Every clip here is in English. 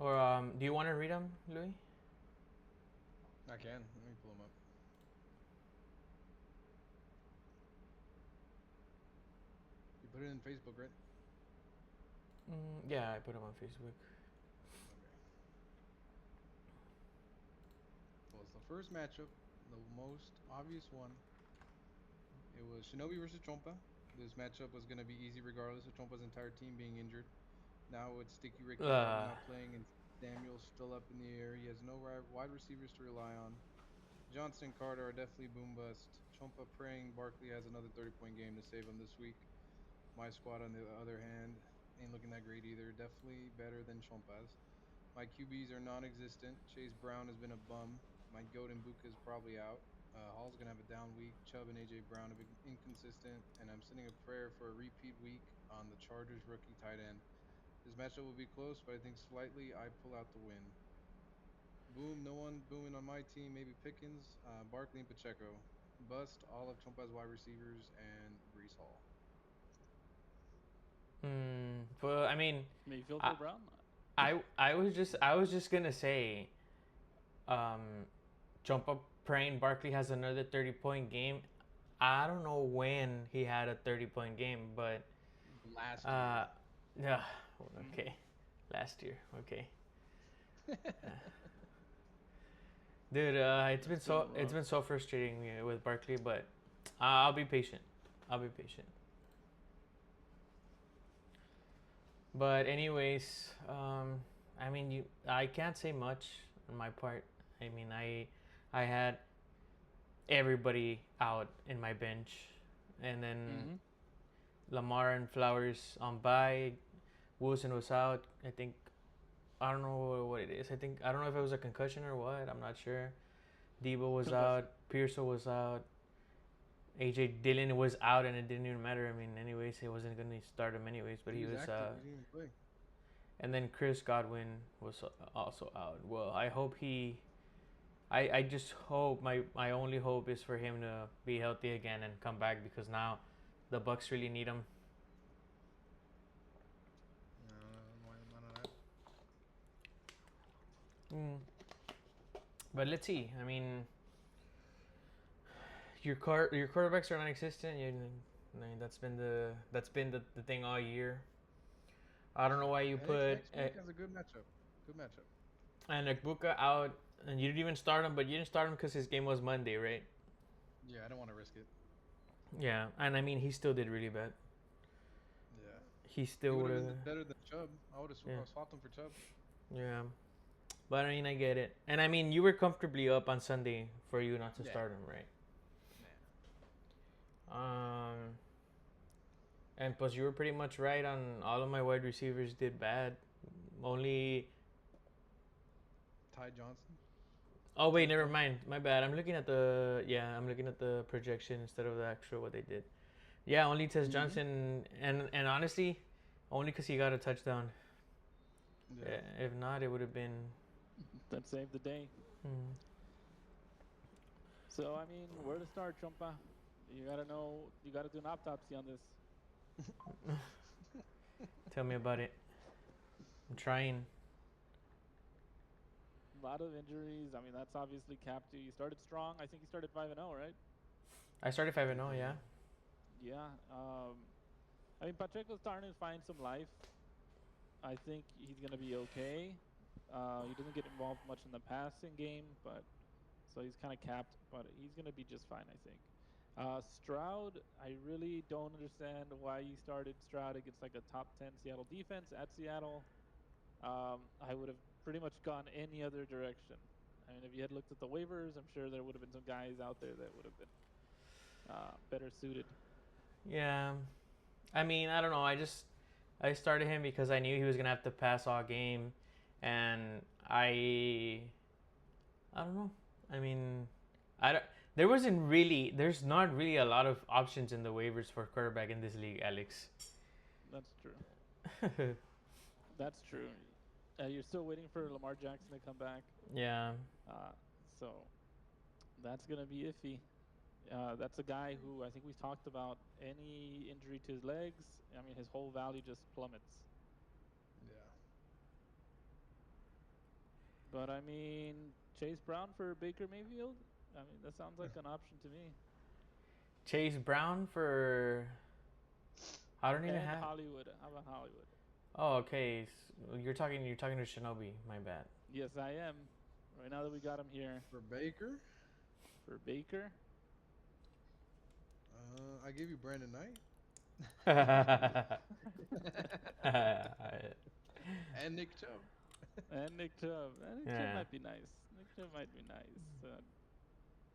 Or do you want to read them, Louis? I can. Let me pull them up. You put it in Facebook, right? Yeah, I put them on Facebook. Okay. Well, it's the first matchup, the most obvious one. It was Shinobi versus Chompa. This matchup was going to be easy regardless of Chompa's entire team being injured. Now with Sticky Ricky and Robbie Uh, not playing and Samuel still up in the air, he has no wide receivers to rely on. Johnson and Carter are definitely boom bust. Chompa praying Barkley has another 30-point game to save him this week. My squad, on the other hand, ain't looking that great either. Definitely better than Chompa's. My QBs are non-existent. Chase Brown has been a bum. My goat and Buka is probably out. Hall's gonna have a down week. Chubb and AJ Brown have been inconsistent, and I'm sending a prayer for a repeat week on the Chargers rookie tight end. This matchup will be close, but I think slightly I pull out the win. Boom, no one booming on my team. Maybe Pickens, Barkley, and Pacheco. Bust all of Chompa's wide receivers and Brees Hall. but I mean, Mayfield for I, Brown. I was just gonna say, um, jump up praying Barkley has another 30-point game. I don't know when he had a 30-point game, but Last uh, year. yeah, Mm-hmm. okay, last year, okay, dude. It's been It's been so it's rough. been so frustrating with Barkley, but I'll be patient. I'll be patient. But anyways, I mean, I can't say much on my part. I mean, I had everybody out in my bench, and then Mm-hmm. Lamar and Flowers on bye. Wilson was out. I don't know what it is. I don't know if it was a concussion or what. I'm not sure. Debo was Concussion. out. Pearson was out. AJ Dillon was out, and it didn't even matter. I mean, anyways, he wasn't gonna start him anyways. But He he was was. active. He didn't even play. And then Chris Godwin was also out. Well, I hope he. I just hope my only hope is for him to be healthy again and come back because now the Bucks really need him. No, none of that. Mm. But let's see. I mean, your quarterbacks are non-existent. I mean, that's been the thing all year. I don't know why you And next put next week has a good matchup. Good matchup. and Ekbuka out and you didn't even start him, but you didn't start him because his game was Monday, right? Yeah, I don't want to risk it. Yeah, and I mean he still did really bad. Yeah, He he still would would have been have. better than Chubb. I would have Yeah, swapped him for Chubb. yeah. But I mean, I get it, and I mean, you were comfortably up on Sunday for you not to Yeah, start him, right? nah. Um, and plus you were pretty much right on all of my wide receivers did bad. Only Ty Johnson, oh wait, Chase never Brown. mind. My bad. I'm looking at the projection instead of the actual what they did. Yeah, only Tess Mm-hmm. Johnson, and honestly, only because he got a touchdown. Yeah. If not, it would have been. That saved the day. Hmm. So I mean, where to start, Chompa? You gotta know. You gotta do an autopsy on this. Tell me about it. I'm trying. A lot of injuries. I mean, that's obviously capped you. You started strong. I think you started 5-0, right? I started 5-0. 5-0. Yeah. Yeah. I mean, Pacheco's starting to find some life. I think he's gonna be okay. He doesn't get involved much in the passing game, but so he's kind of capped. But he's gonna be just fine, I think. Stroud, I really don't understand why you started Stroud against like a top 10 Seattle defense at Seattle. I would have pretty much gone any other direction. I mean, if you had looked at the waivers, I'm sure there would have been some guys out there that would have been better suited. Yeah. I mean, I don't know. I started him because I knew he was gonna have to pass all game, and I don't know. I mean, I don't. There's not really a lot of options in the waivers for quarterback in this league, Alex. That's true. That's true. You're still waiting for Lamar Jackson to come back. Yeah. Uh, so that's going to be iffy. That's a guy who I think we talked about. Any injury to his legs, I mean, his whole value just plummets. Yeah. But I mean, Chase Brown for Baker Mayfield. I mean, that sounds like an option to me. Chase Brown for. I don't even And have. Hollywood. How about Hollywood? Oh, okay. You're talking. You're talking to Shinobi. My bad. Yes, I am. Right now that we got him here For Baker, for Baker. I give you Brandon Knight and Nick Chubb. And Nick Chubb. Nick Chubb Yeah. might be nice. Nick Chubb might be nice.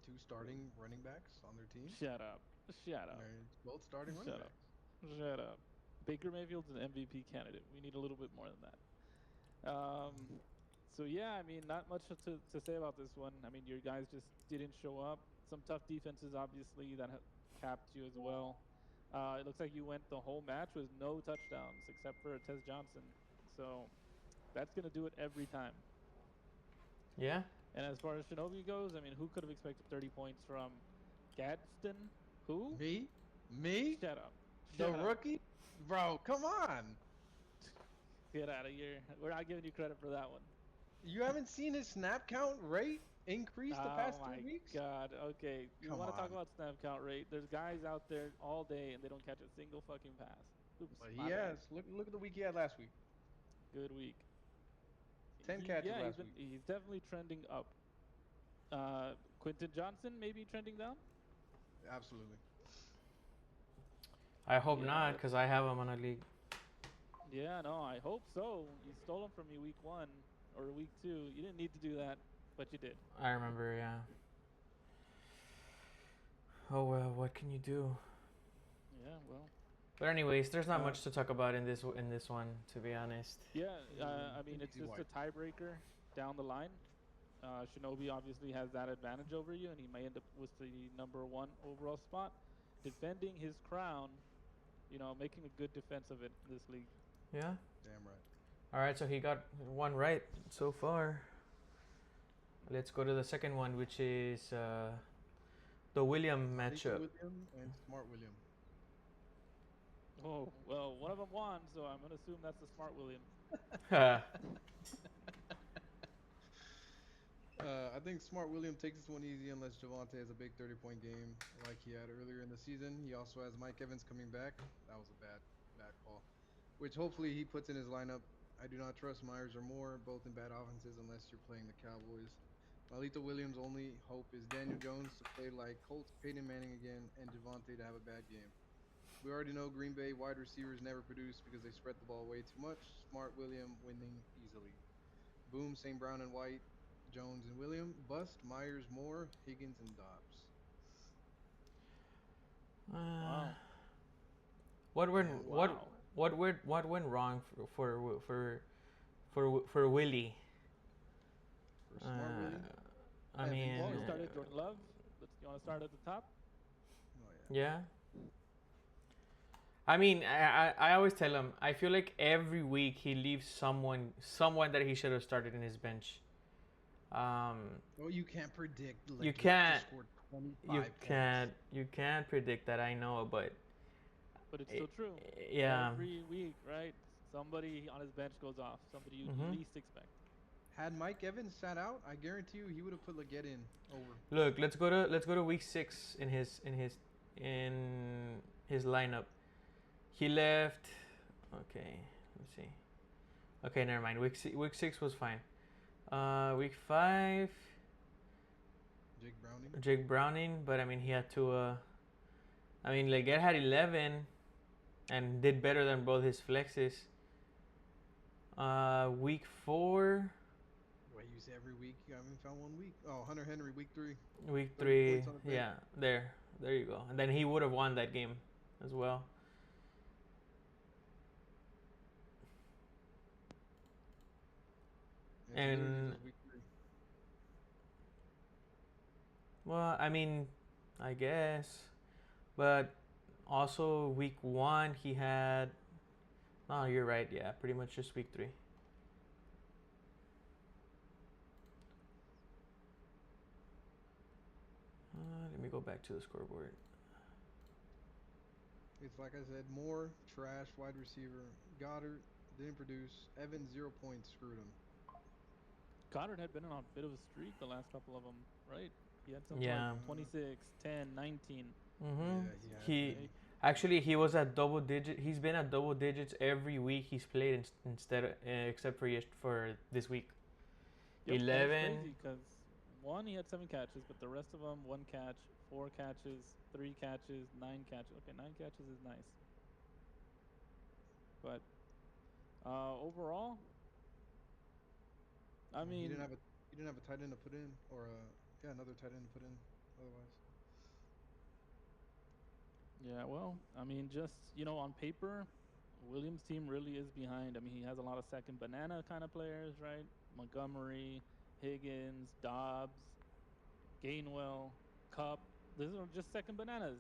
Two starting running backs on their team. Shut up. Shut up. They're both starting running Shut up. backs. Shut up. Baker Mayfield's an MVP candidate. We need a little bit more than that. So yeah, I mean, not much to say about this one. I mean, your guys just didn't show up. Some tough defenses, obviously, that capped you as well. It looks like you went the whole match with no touchdowns except for Tez Johnson. So that's gonna do it every time. Yeah. And as far as Shinobi goes, I mean, who could have expected 30 points from Gadsden? Who? Me? Shut up. The Shut up. rookie? Bro, come on. Get out of here. We're not giving you credit for that one. You haven't seen his snap count rate increase the past 2 weeks? Oh my God. Okay. You Come want to talk on. about snap count rate? There's guys out there all day and they don't catch a single fucking pass. Oops. But my he bad. has. Look at the week he had last week. Good week. 10 catches yeah, last week. he's definitely trending up. Quentin Johnson maybe trending down? Absolutely. I hope Yeah. not, because I have him on a league. Yeah, no, I hope so. You stole him from me week 1 or week 2. You didn't need to do that, but you did. I remember, yeah. Oh well, what can you do? Yeah, well. But anyways, there's not much to talk about in this one, to be honest. Yeah, I mean, it's Easy just wipe. a tiebreaker down the line. Shinobi obviously has that advantage over you, and he may end up with the #1 overall spot, defending his crown. You know, making a good defense of it in this league. Yeah. Damn right. All right, so he got one right so far. Let's go to the second one, which is the William matchup. William and Smart William. Oh, well, one of them won, so I'm going to assume that's the smart William. I think Smart William takes this one easy unless Javante has a big 30-point game like he had earlier in the season. He also has Mike Evans coming back. That was a bad call. Which hopefully he puts in his lineup. I do not trust Myers or Moore, both in bad offenses unless you're playing the Cowboys. Malito Williams' only hope is Daniel Jones to play like Colts Peyton Manning again and Javante to have a bad game. We already know Green Bay wide receivers never produce because they spread the ball way too much. Smart William winning easily. Boom, St. Brown and White, Jones and William. Bust, Myers, Moore, Higgins, and Dobbs. Wow. What went Wow. what went wrong for Willie? For Smart William. I mean, Well, you started Jordan Love. You want to start at the top? Oh, yeah. yeah. I mean, I always tell him, I feel like every week he leaves someone that he should have started in his bench. Well, you can't predict. Like, You can't. scored 25 points. You can't predict that. I know, but But it's still true. yeah. Every week, right? Somebody on his bench goes off. Somebody you least expect. Had Mike Evans sat out, I guarantee you he would have put Leggett in over. Look, let's go to week 6 in his lineup. He left. Okay, let's see. Okay, never mind. Week 6 was fine. Week 5. Jake Browning, but I mean he had to. I mean Leggett had 11, and did better than both his flexes. Week 4. Wait, you say every week? You haven't found 1 week. Oh, Hunter Henry, week 3. Week 30 3, points on the bench. yeah, there you go. And then he would have won that game as well. And Week 3. well, I mean, I guess, but also week 1 he had. No, you're right. Yeah, pretty much just week 3. Let me go back to the scoreboard. It's like I said, Moore, trash, wide receiver. Goddard, didn't produce. Evans, 0 points, screwed him. Goddard had been on a bit of a streak the last couple of them, right? He had something like Yeah. 26, 10, 19, Mm-hmm. Yeah, he has He been. right? actually he was at double digit. He's been at double digits every week he's played instead of, except for this week. Yep, and it's 11. crazy because one, he had 7 catches, but the rest of them, 1 catch, 4 catches, 3 catches, 9 catches. Okay, 9 catches is nice, but overall, I Yeah, mean, he didn't have a tight end to put in, or yeah, another tight end to put in. Otherwise, yeah, well, I mean, just on paper, Williams' team really is behind. I mean, he has a lot of second banana kind of players, right? Montgomery, Higgins, Dobbs, Gainwell, Cup. These are just second bananas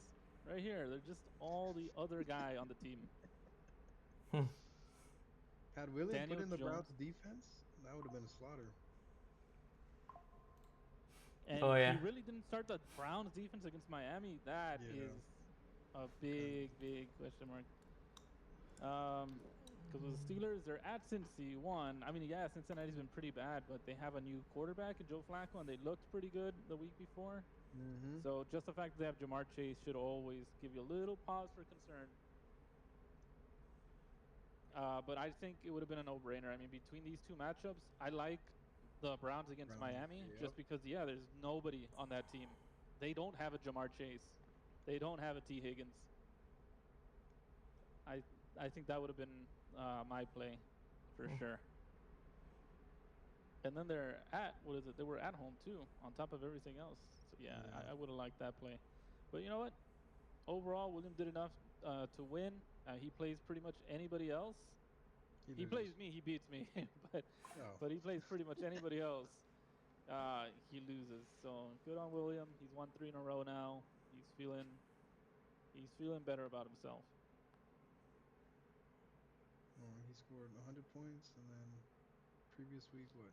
right here. They're just all the other guy on the team. had William put Daniel in the Jones, Browns defense, that would have been a slaughter. and Oh he yeah. really didn't start the Browns defense against Miami. That Yeah, is a kind of. big, big question mark. Because with the Steelers, they're at Cincy. One, I mean, yeah, Cincinnati's been pretty bad, but they have a new quarterback in Joe Flacco, and they looked pretty good the week before. Mm-hmm. So just the fact that they have Jamar Chase should always give you a little pause for concern. But I think it would have been a no-brainer. I mean, between these two matchups, I like the Browns against Browns. Miami Yep. just because, yeah, there's nobody on that team. They don't have a Jamar Chase. They don't have a T. Higgins. I I think that would have been my play for sure. And then they're at what is it? They were at home too, on top of everything else. So yeah, Yeah, I would have liked that play. But you know what? Overall, William did enough to win. He plays pretty much anybody else. he He loses. plays me, he beats me, but Oh, but he plays pretty much anybody else. He loses. So good on William. He's won 3 in a row now. He's feeling better about himself. he scored 100 points, and then previous week, what?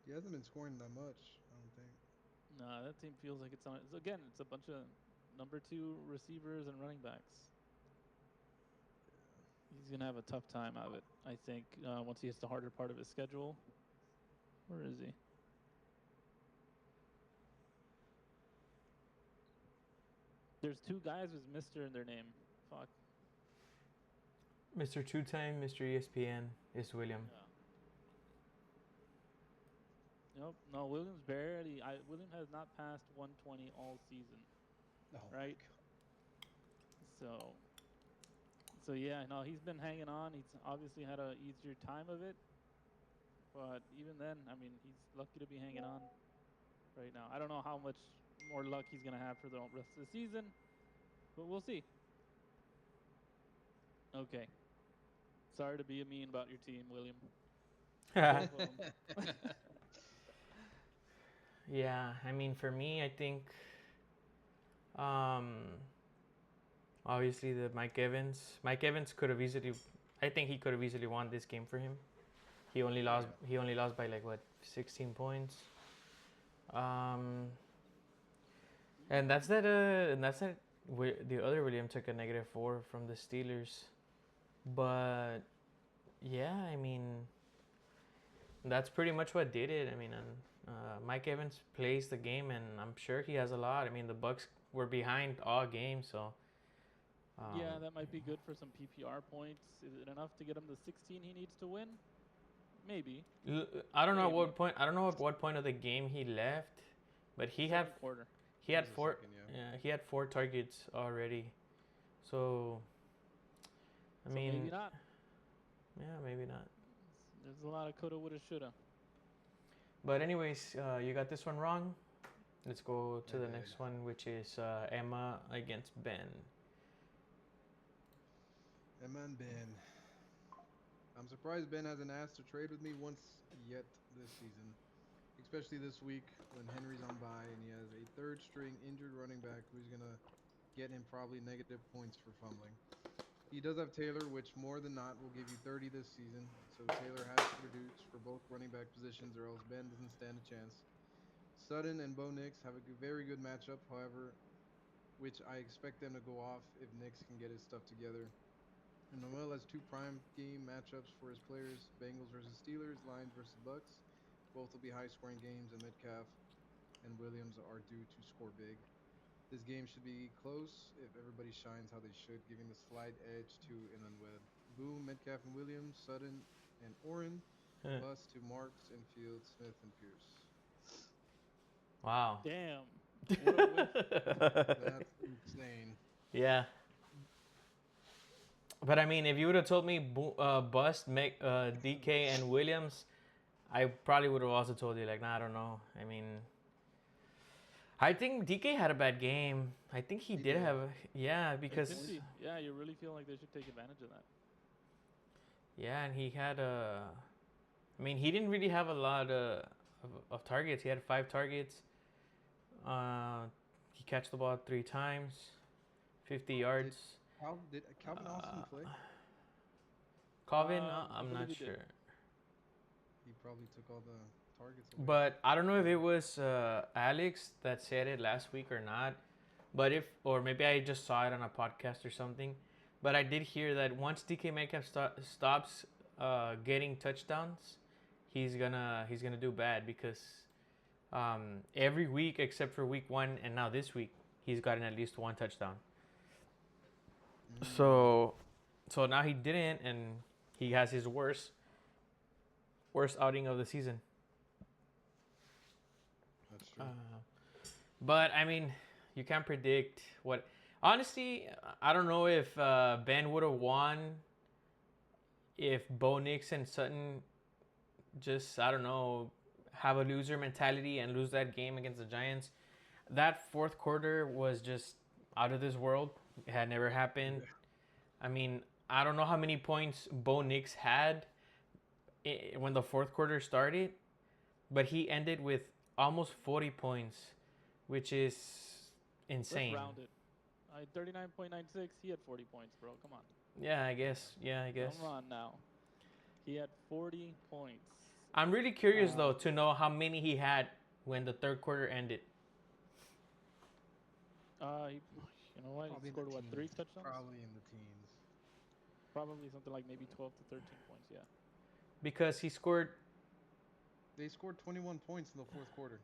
He hasn't been scoring that much, I don't think. Nah, that team feels like it's on. Again, it's a bunch of number 2 receivers and running backs. He's gonna have a tough time of it, I think, once he hits the harder part of his schedule. Where is he? There's 2 guys with Mister in their name. Fuck. Mr. Two Time, Mr. ESPN is William. Yeah. Nope. No, Williams barely. William has not passed 120 all season, Oh my right? So, so yeah, no, he's been hanging on. He's obviously had a easier time of it, but even then, I mean, he's lucky to be hanging on right now. I don't know how much more luck he's gonna have for the rest of the season, but we'll see. Okay. Sorry to be mean about your team, William. Both of them. Yeah, I mean for me, I think um, obviously the Mike Evans. Mike Evans could have easily. I think he could have easily won this game for him. He only Oh lost. yeah. He only lost by like what, 16 points. Um, and that's that. And that's that. The other William took a -4 from the Steelers, but yeah, I mean that's pretty much what did it. I mean, and Mike Evans plays the game, and I'm sure he has a lot. I mean, the Bucks were behind all game, so Yeah, that might be good for some PPR points. Is it enough to get him the 16 he needs to win? Maybe. I don't know at Maybe. what point. I don't know at what point of the game he left, but he had Second quarter. he had It was the four. second, yeah. Yeah, he had 4 targets already. So I So mean, maybe not. yeah, maybe not. There's a lot of coulda, woulda, shoulda. But anyways, you got this one wrong. Let's go to I the did. next one, which is Emma against Ben. Emma and Ben. I'm surprised Ben hasn't asked to trade with me once yet this season, especially this week when Henry's on bye and he has a third string injured running back who's gonna get him probably negative points for fumbling. He does have Taylor, which more than not will give you 30 this season. So Taylor has to produce for both running back positions, or else Ben doesn't stand a chance. Sutton and Bo Nix have a very good matchup, however, which I expect them to go off if Nix can get his stuff together. And Noel has two prime game matchups for his players: Bengals versus Steelers, Lions versus Bucks. Both will be high-scoring games, and Metcalf and Williams are due to score big. This game should be close if everybody shines how they should, giving the slight edge to Inunwed. Boom, Metcalf and Williams, Sutton and Oren. Bust to Marks and Fields, Smith and Pierce. Wow. Damn. What a whiff. That's insane. Yeah. But I mean, if you would have told me bust make DK and Williams, I probably would have also told you like, nah, I don't know. I mean, I think DK had a bad game. I think he did did. have, yeah, It because could be. Yeah, you really feel like they should take advantage of that. yeah, and he had I mean, he didn't really have a lot of targets. He had 5 targets. He catch the ball 3 times, 50 yards. Did Calvin Austin play? Calvin, I I'm believe not he did. sure. He probably took all the targets away. But I don't know if it was Alex that said it last week or not. But or maybe I just saw it on a podcast or something. But I did hear that once DK Metcalf stops getting touchdowns, he's gonna do bad because every week except for week 1 and now this week he's gotten at least 1 touchdown. So now he didn't, and he has his worst outing of the season. That's true. But I mean, you can't predict what. Honestly, I don't know if Ben would have won if Bo Nix and Sutton just, I don't know, have a loser mentality and lose that game against the Giants. That fourth quarter was just out of this world. It had never happened. I mean, I don't know how many points Bo Nix had when the fourth quarter started, but he ended with almost 40 points, which is insane. Let's round it. 39.96. He had 40 points, bro. Come on. Yeah, I guess. Come on now. He had 40 points. I'm really curious though to know how many he had when the third quarter ended. You know what? Probably He in scored the what, 3 teens. touchdowns? Probably in the teens. Probably something like maybe 12 to 13 points. Yeah. Because he scored. They scored 21 points in the fourth quarter.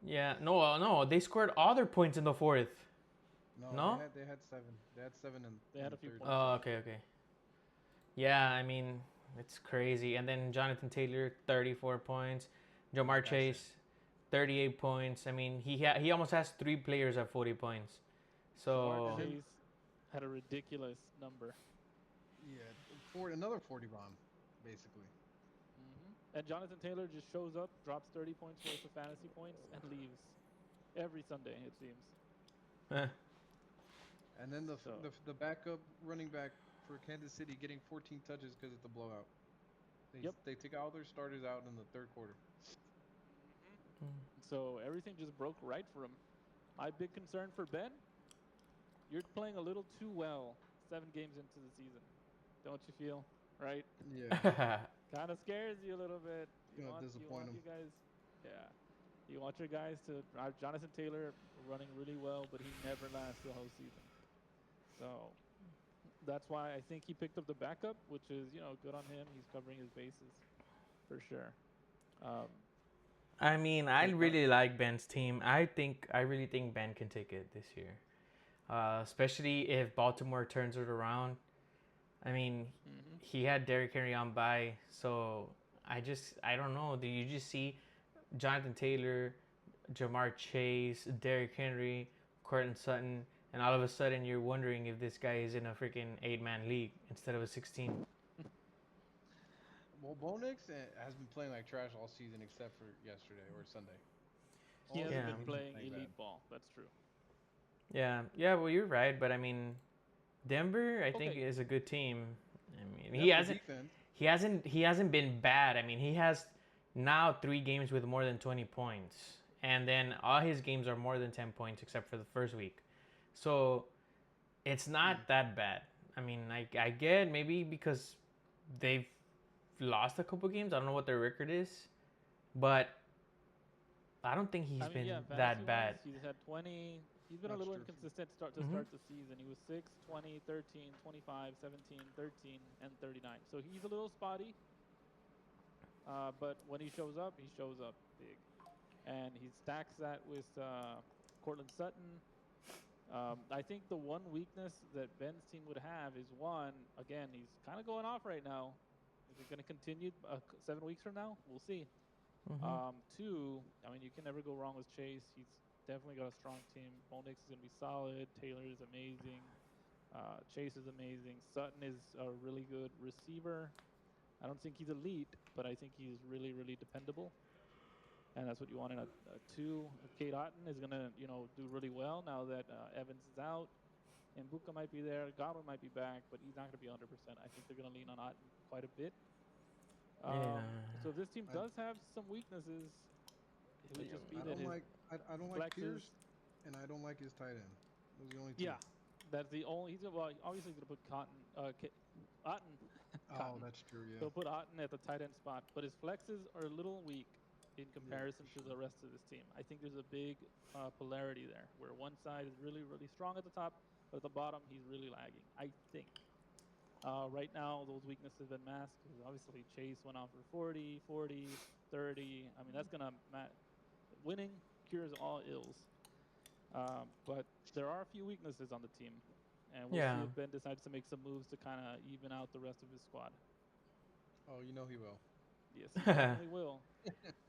Yeah, no, they scored all their points in the fourth. No? They had 7. They had 7 and They had a few third. points. Oh, okay. Yeah, I mean, it's crazy. And then Jonathan Taylor, 34 points. Jamar That's Chase, 38 points. I mean, he almost has 3 players at 40 points. So Jamar Chase had a ridiculous number. Yeah, another 40 bomb, basically. And Jonathan Taylor just shows up, drops 30 points worth of fantasy points, and leaves every Sunday, it seems. And then the backup running back for Kansas City getting 14 touches because it's a blowout. They took all their starters out in the third quarter. So everything just broke right for him. My big concern for Ben, you're playing a little too well 7 games into the season. Don't you feel? Right? Yeah. Kind of scares you a little bit. You Disappoint want him. you guys, yeah. You want your guys to. Jonathan Taylor running really well, but he never lasts the whole season. So that's why I think he picked up the backup, which is good on him. He's covering his bases for sure. I mean, I really like Ben's team. I really think Ben can take it this year, especially if Baltimore turns it around. I mean, he had Derrick Henry on bye, so I don't know. Do you just see Jonathan Taylor, Jamar Chase, Derrick Henry, Cortland Sutton, and all of a sudden you're wondering if this guy is in a freaking 8-man league instead of a 16? Well, Bo Nix has been playing like trash all season except for yesterday or Sunday. He hasn't been He's playing bad. elite ball. That's true. Yeah. Well, you're right, but I mean, Denver, I think, is a good team. I mean, he hasn't been bad. I mean, he has now 3 games with more than 20 points, and then all his games are more than 10 points except for the first week. So it's not that bad. I mean, I get maybe because they've lost a couple games. I don't know what their record is, but I don't think he's been that bad. He's had 20, He's been a That's little true. inconsistent start the season. He was 6, 20, 13, 25, 17, 13, and 39. So he's a little spotty. But when he shows up big. And he stacks that with Cortland Sutton. I think the one weakness that Ben's team would have is one, again, he's kind of going off right now. Is it going to continue 7 weeks from now? We'll see. Two, I mean, you can never go wrong with Chase. He's definitely got a strong team. Bonix is going to be solid. Taylor is amazing. Chase is amazing. Sutton is a really good receiver. I don't think he's elite, but I think he's really, really dependable. And that's what you want in a two. Kate Otten is going to, do really well now that Evans is out. And Buka might be there. Godwin might be back, but he's not going to be 100%. I think they're going to lean on Otten quite a bit. Yeah. So if this team does have some weaknesses, it would just be I that don't his like I don't like Pierce, and I don't like his tight end. Those are the only two. Yeah, that's the only. Obviously he's going to put Otten. Oh, that's true. Yeah. He'll put Otten at the tight end spot, but his flexes are a little weak in comparison to the rest of this team. I think there's a big polarity there, where one side is really, really strong at the top, but at the bottom he's really lagging. I think. Right now, those weaknesses have been masked because obviously Chase went off for 40, 40, 30. I mean, that's going to winning cures all ills. But there are a few weaknesses on the team, and we'll see if Ben decides to make some moves to kind of even out the rest of his squad. Oh, you know he will. Yes, he definitely will.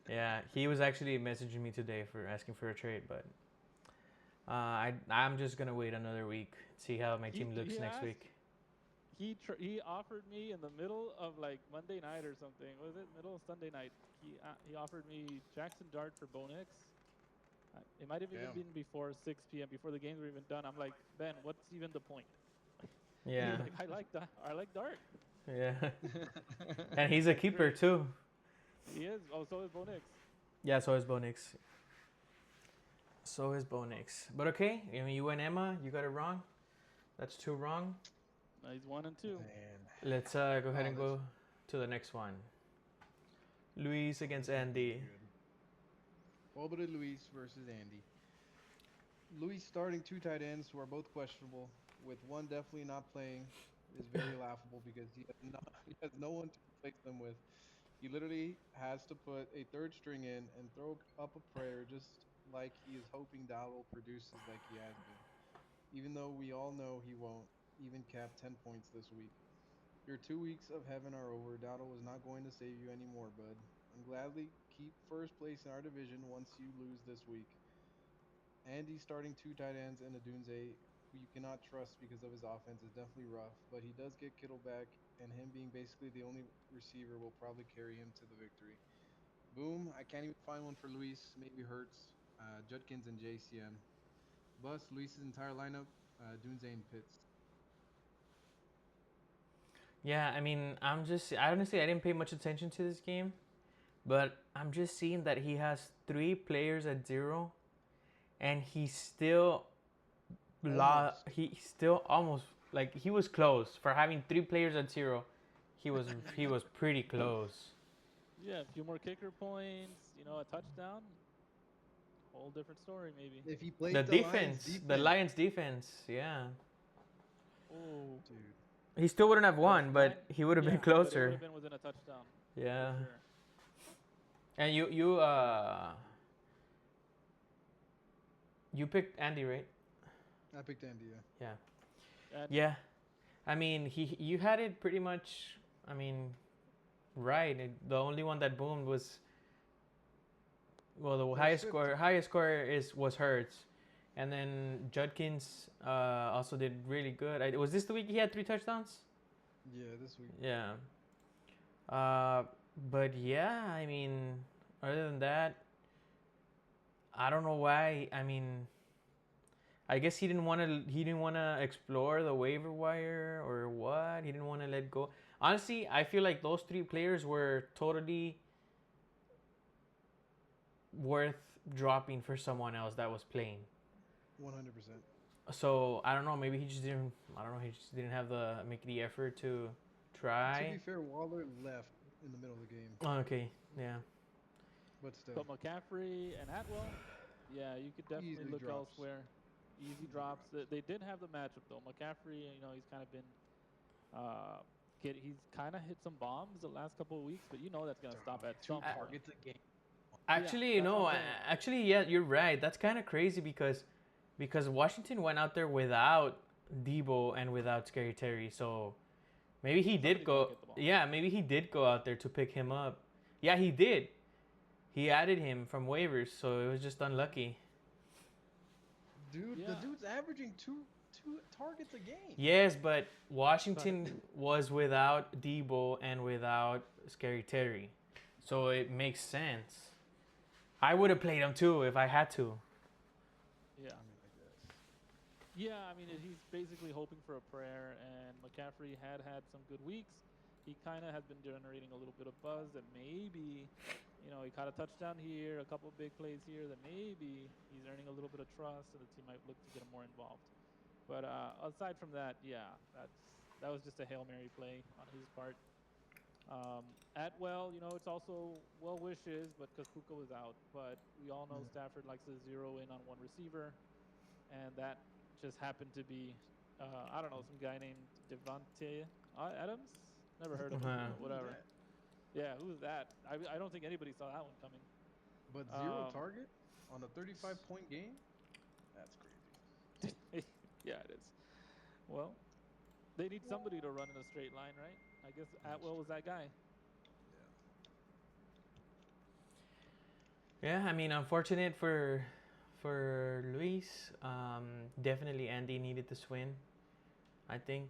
Yeah, he was actually messaging me today for asking for a trade, but I'm just gonna wait another week, see how my team looks next week. He offered me in the middle of like Monday night or something. Was it middle of Sunday night? He offered me Jackson Dart for Bonix. It might have even been before 6 p.m. before the games were even done. I'm like, Ben, what's even the point? Yeah. He's like, I like Dart. Yeah. And he's a keeper too. He is. Oh, so is Bonix. Yeah, so is Bonix. But okay, I mean, you and Emma, you got it wrong. That's 2 wrong. He's 1 and 2. Man. Let's go ahead and go to the next one. Luis against Andy. Pobre Luis versus Andy. Luis starting 2 tight ends who are both questionable, with one definitely not playing, is very laughable because he has no one to replace them with. He literally has to put a 3rd string in and throw up a prayer just like he is hoping Dowdle produces like he has been. Even though we all know he won't even cap 10 points this week. Your 2 weeks of heaven are over. Dowdle is not going to save you anymore, bud. I'm gladly keep first place in our division once you lose this week. Andy starting 2 tight ends and a Dunze who you cannot trust because of his offense is definitely rough, but he does get Kittle back, and him being basically the only receiver will probably carry him to the victory. Boom, I can't even find one for Luis, maybe Hurts, Judkins, and JCM. Bus, Luis's entire lineup, Dunze and Pitts. Yeah, I mean, honestly, I didn't pay much attention to this game, but I'm just seeing that he has 3 players at 0, and he's still almost like he was close for having 3 players at 0. He was pretty close. Yeah, a few more kicker points, a touchdown. Whole different story, maybe. If he played the Lions defense, yeah. Oh, dude. He still wouldn't have won, but he would have been closer. But it would have been within a touchdown. Yeah. For sure. And you picked Andy, right? I picked Andy, yeah. Yeah. Yeah. I mean, you had it pretty much, I mean, right. The only one that boomed was the highest score was Hurts. And then Judkins also did really good. Was this the week he had 3 touchdowns? Yeah, this week. Yeah. But yeah, I mean, other than that, I don't know why. I mean, I guess he didn't want to explore the waiver wire or what. He didn't want to let go. Honestly, I feel like those 3 players were totally worth dropping for someone else that was playing. 100%. So I don't know. Maybe he just didn't. I don't know. He just didn't have the effort to try. To be fair, Waller left in the middle of the game. Oh, okay. Yeah. But still. But McCaffrey and Atwell, yeah, you could definitely look elsewhere. easy drops. They did have the matchup though. McCaffrey, he's kind of been uh, he's kind of hit some bombs the last couple of weeks, but that's gonna stop at Two some point. targets a game. Actually, that's what I'm saying. actually, yeah, you're right. That's kind of crazy because Washington went out there without Debo and without Scary Terry, so maybe he did Somebody's gonna go. get the ball. Yeah, maybe he did go out there to pick him up. Yeah, he did. He added him from waivers, so it was just unlucky. Dude, the Yeah. dude's averaging two targets a game. Yes, but Washington was without Debo and without Scary Terry, so it makes sense. I would have played him too if I had to. Yeah. I mean, I guess. Yeah, I mean, he's basically hoping for a prayer, and McCaffrey had some good weeks. He kind of has been generating a little bit of buzz that maybe, he caught a touchdown here, a couple of big plays here, that maybe he's earning a little bit of trust, and the team might look to get him more involved. But aside from that, yeah, that was just a Hail Mary play on his part. Atwell, it's also well wishes, but because Puka was out. But we all know Stafford likes to zero in on one receiver, and that just happened to be, I don't know, some guy named Devontae Adams. Never heard of him, Uh-huh. but whatever. Yeah, who's that? I don't think anybody saw that one coming. But zero target on a 35-point game? That's crazy. Yeah, it is. Well, they need somebody to run in a straight line, right? I guess Atwell was that guy. Yeah, I mean, unfortunate for Luis. Definitely Andy needed this win. I think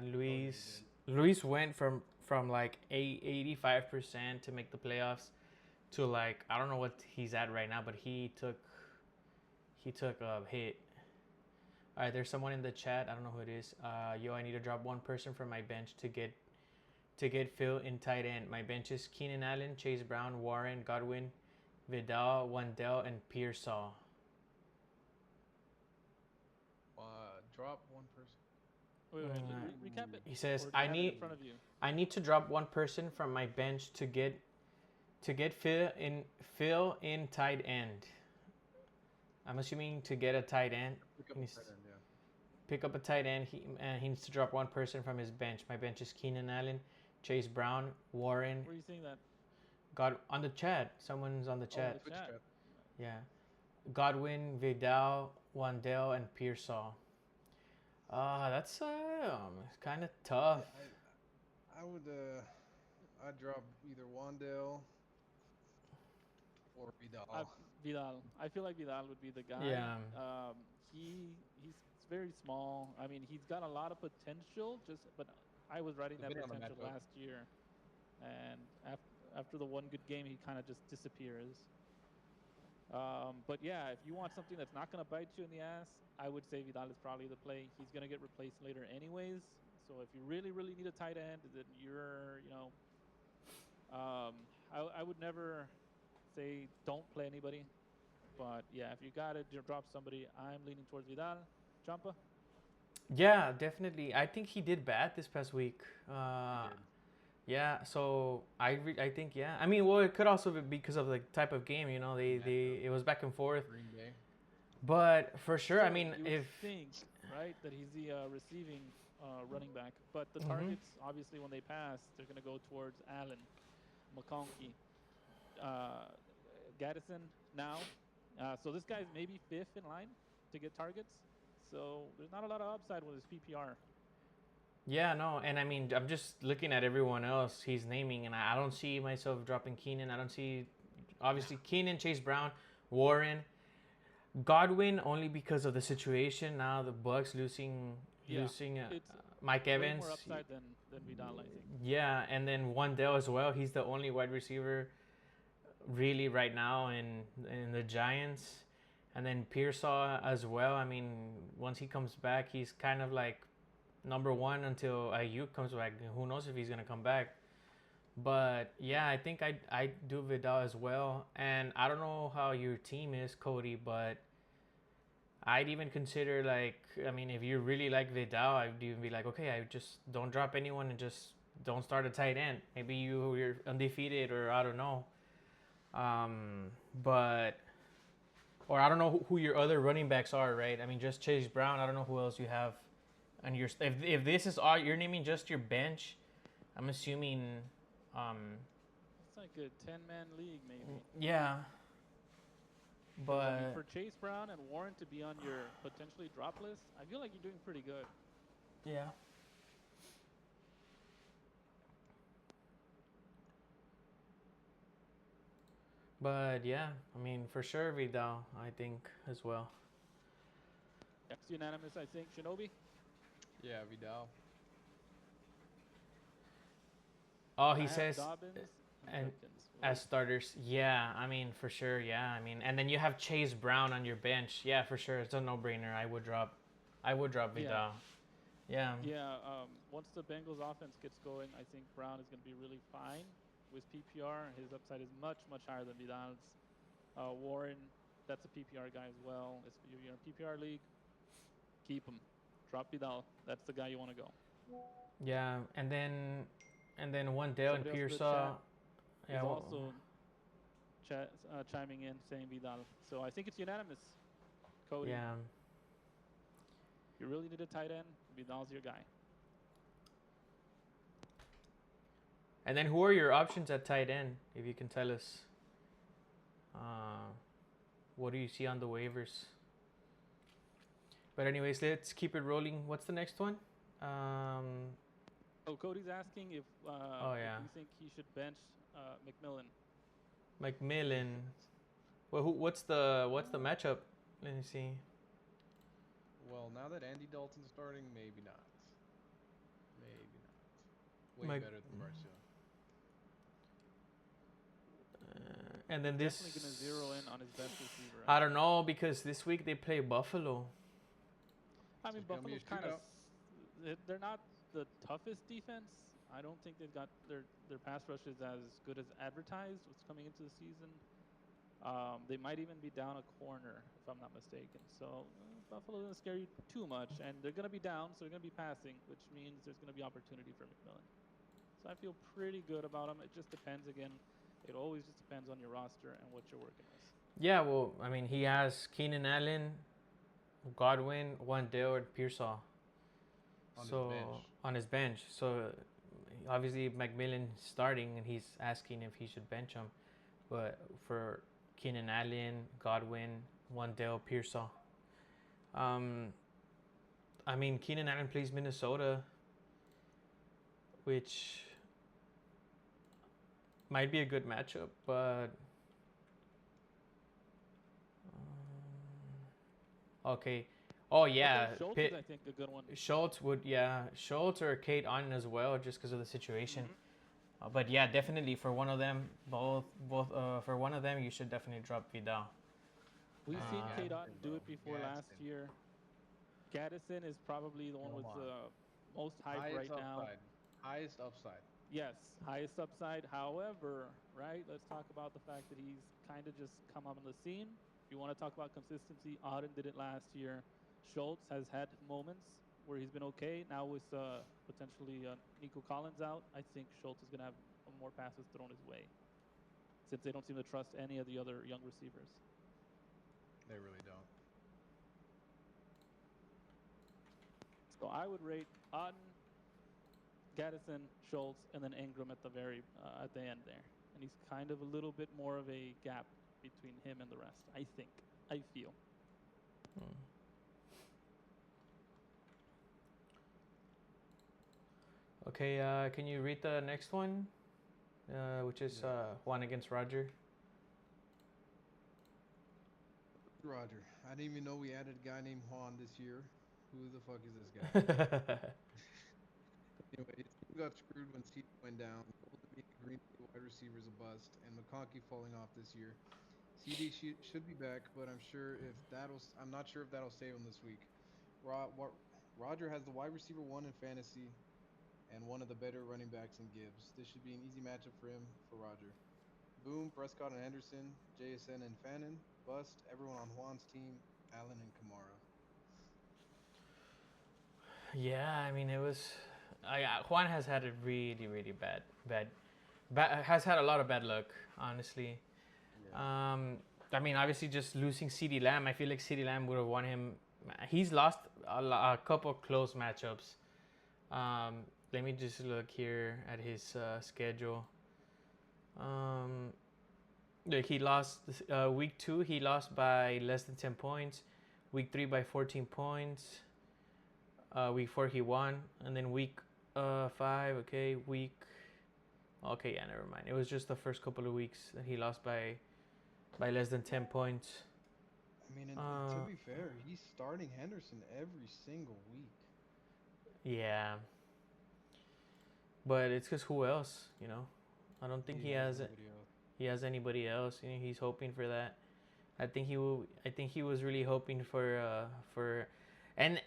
Luis went from like 85% to make the playoffs to like I don't know what he's at right now, but he took a hit. All right, there's someone in the chat. I don't know who it is. Yo, I need to drop one person from my bench to get Phil in tight end. My bench is Keenan Allen, Chase Brown, Warren, Godwin, Vidal, Wandell, and Pearsall. Drop one person. Wait, recap it. He says, Or do you have it in front of you? I need to drop one person from my bench to get Phil in tight end. I'm assuming to get a tight end. Pick up a tight end. He needs to drop one person from his bench. My bench is Keenan Allen, Chase Brown, Warren. Where are you seeing that? On the chat. Someone's on the chat. Oh, the chat. Yeah. Godwin, Vidal, Wandell, and Pearsall. That's kind of tough. I would I'd drop either Wandell or Vidal. Vidal. I feel like Vidal would be the guy. Yeah. He's very small. I mean, he's got a lot of potential. But I was writing that potential last year, and after the one good game, he kind of just disappears. But yeah, if you want something that's not going to bite you in the ass, I would say Vidal is probably the play. He's going to get replaced later anyways. So if you really, really need a tight end, then I would never say don't play anybody. But yeah, if you got to drop somebody, I'm leaning towards Vidal. Champa? Yeah, definitely. I think he did bad this past week. Yeah, so I think yeah. I mean, well, it could also be because of the type of game. It was back and forth. Green Bay. But for sure, So I mean, you if think right that he's the receiving running back, but the targets obviously when they pass, they're going to go towards Allen, McConkey, Gaddison now. So this guy's maybe fifth in line to get targets. So there's not a lot of upside with his PPR. yeah, no, and I mean, I'm just looking at everyone else he's naming, and I don't see myself dropping Keenan. I don't see, obviously, Keenan, Chase Brown, Warren, Godwin, only because of the situation now. The Bucks losing Mike Evans. Way more upside than Vidal, I think. Yeah, and then Wandell as well. He's the only wide receiver really right now in the Giants. And then Pearsall as well. I mean, once he comes back, he's kind of like number one until Ayuk comes back. Who knows if he's going to come back. But yeah, I think I do Vidal as well. And I don't know how your team is, Cody, but I'd even consider if you really like Vidal, I'd even be like, okay, I just don't drop anyone and just don't start a tight end. Maybe you're undefeated or I don't know. But Or I don't know who your other running backs are, right? I mean, just Chase Brown. I don't know who else you have. And if this is all you're naming, just your bench, I'm assuming, um, It's like a 10-man league, maybe. yeah. 'Cause, I mean, But for Chase Brown and Warren to be on your potentially drop list, I feel like you're doing pretty good. yeah. But yeah, I mean, for sure, Vidal, I think as well. That's unanimous, I think. Shinobi? Yeah, Vidal. Oh, I he have says, Dobbins and and Judkins. as starters, yeah. I mean, for sure, yeah. I mean, and then you have Chase Brown on your bench. Yeah, for sure, it's a no-brainer. I would drop Yeah. Vidal. Yeah. Yeah, once the Bengals offense gets going, I think Brown is going to be really fine with PPR. His upside is much, much higher than Vidal's. Warren, that's a PPR guy as well. If you're in a PPR league, keep him. Drop Vidal. That's the guy you want to go. Yeah, and then one Dale and Somebody else in the Pearsall. chat Yeah, is well, also chiming in saying Vidal. So I think it's unanimous. Cody, yeah. you really need a tight end. Vidal's your guy. And then who are your options at tight end? If you can tell us. What do you see on the waivers? But anyways, let's keep it rolling. What's the next one? Oh, Cody's asking if yeah. if you think he should bench McMillan. McMillan. Well, what's the matchup? Let me see. Well, now that Andy Dalton's starting, maybe not. Maybe not. Way Mike- better than Bryce Young. And then this. Definitely gonna zero in on his best receiver. I don't know because this week they play Buffalo. I mean, It's gonna be a Buffalo's kind of shootout. they're not the toughest defense. I don't think they've got their pass rush is as good as advertised. What's coming into the season? They might even be down a corner if I'm not mistaken. So Buffalo doesn't scare you too much, and they're gonna be down, so they're gonna be passing, which means there's gonna be opportunity for McMillan. So I feel pretty good about him. It just depends again. It always just depends on your roster and what you're working with. Yeah, well, I mean, he has Keenan Allen, Godwin, Wandale, and Pearsall. On his bench. On his bench. So obviously McMillan starting, and he's asking if he should bench him. But for Keenan Allen, Godwin, Wandale, Pearsall. I mean, Keenan Allen plays Minnesota, which might be a good matchup, but okay. Oh yeah, Okay, Schultz is, I think, a good one. Schultz or Kate on as well, just because of the situation. Mhm. But yeah, definitely for one of them, both for one of them, you should definitely drop Vidal. We've seen Uh, K. Otten do it before last Gadsden. year. Gaddison is probably the one with Come the most hype Highest right now. upside. Highest upside. Yes, highest upside. However, right, let's talk about the fact that he's kind of just come up on the scene. If you want to talk about consistency, Auden did it last year. Schultz has had moments where he's been okay. Now with potentially Nico Collins out, I think Schultz is going to have more passes thrown his way since they don't seem to trust any of the other young receivers. They really don't. So I would rate Auden, Gaddison, Schultz, and then Ingram at the at the end there. And he's kind of a little bit more of a gap between him and the rest, I think. I feel. Okay, can you read the next one, which is Juan against Roger? Roger. I didn't even know we added a guy named Juan this year. Who the fuck is this guy? Anyway, his team got screwed when Steve went down. Golden being the Green Bay wide receiver is a bust, and McConkey falling off this year. CD should be back, but I'm not sure if that'll save him this week. Roger has the wide receiver 1 in fantasy, and one of the better running backs in Gibbs. This should be an easy matchup for him, for Roger. Boom, Prescott and Henderson, JSN and Fannin. Bust, everyone on Juan's team, Allen and Kamara. Yeah, I mean, it was. Juan has had a really, really bad. Has had a lot of bad luck, honestly. Yeah. I mean, obviously, just losing CeeDee Lamb, I feel like CeeDee Lamb would have won him. He's lost a couple close matchups. Let me just look here at his schedule. Like he lost week 2. He lost by less than 10 points. Week 3 by 14 points. Week 4 he won, and then week 5. Okay, week. Okay, yeah, never mind. It was just the first couple of weeks that he lost by less than 10 points. I mean, and to be fair, he's starting Henderson every single week. Yeah, but it's because who else? You know, I don't think he has nobody else. he has anybody else. You know, he's hoping for that. I think he will. I think he was really hoping for, and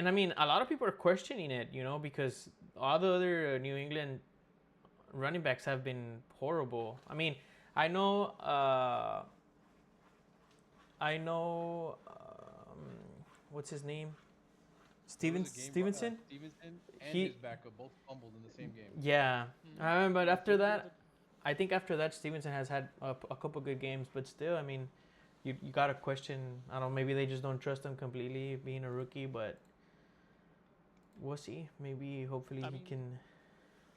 I mean, a lot of people are questioning it. You know, because all the other New England running backs have been horrible. I mean, I know. What's his name? Stevenson. Stevenson and He- his backup both fumbled in the same game. Yeah, Mhm. but after Stevenson that, I think after that, Stevenson has had a couple good games, but still, I mean, you gotta question. I don't know, maybe they just don't trust him completely being a rookie, but we'll see. Maybe, hopefully, I he mean, can.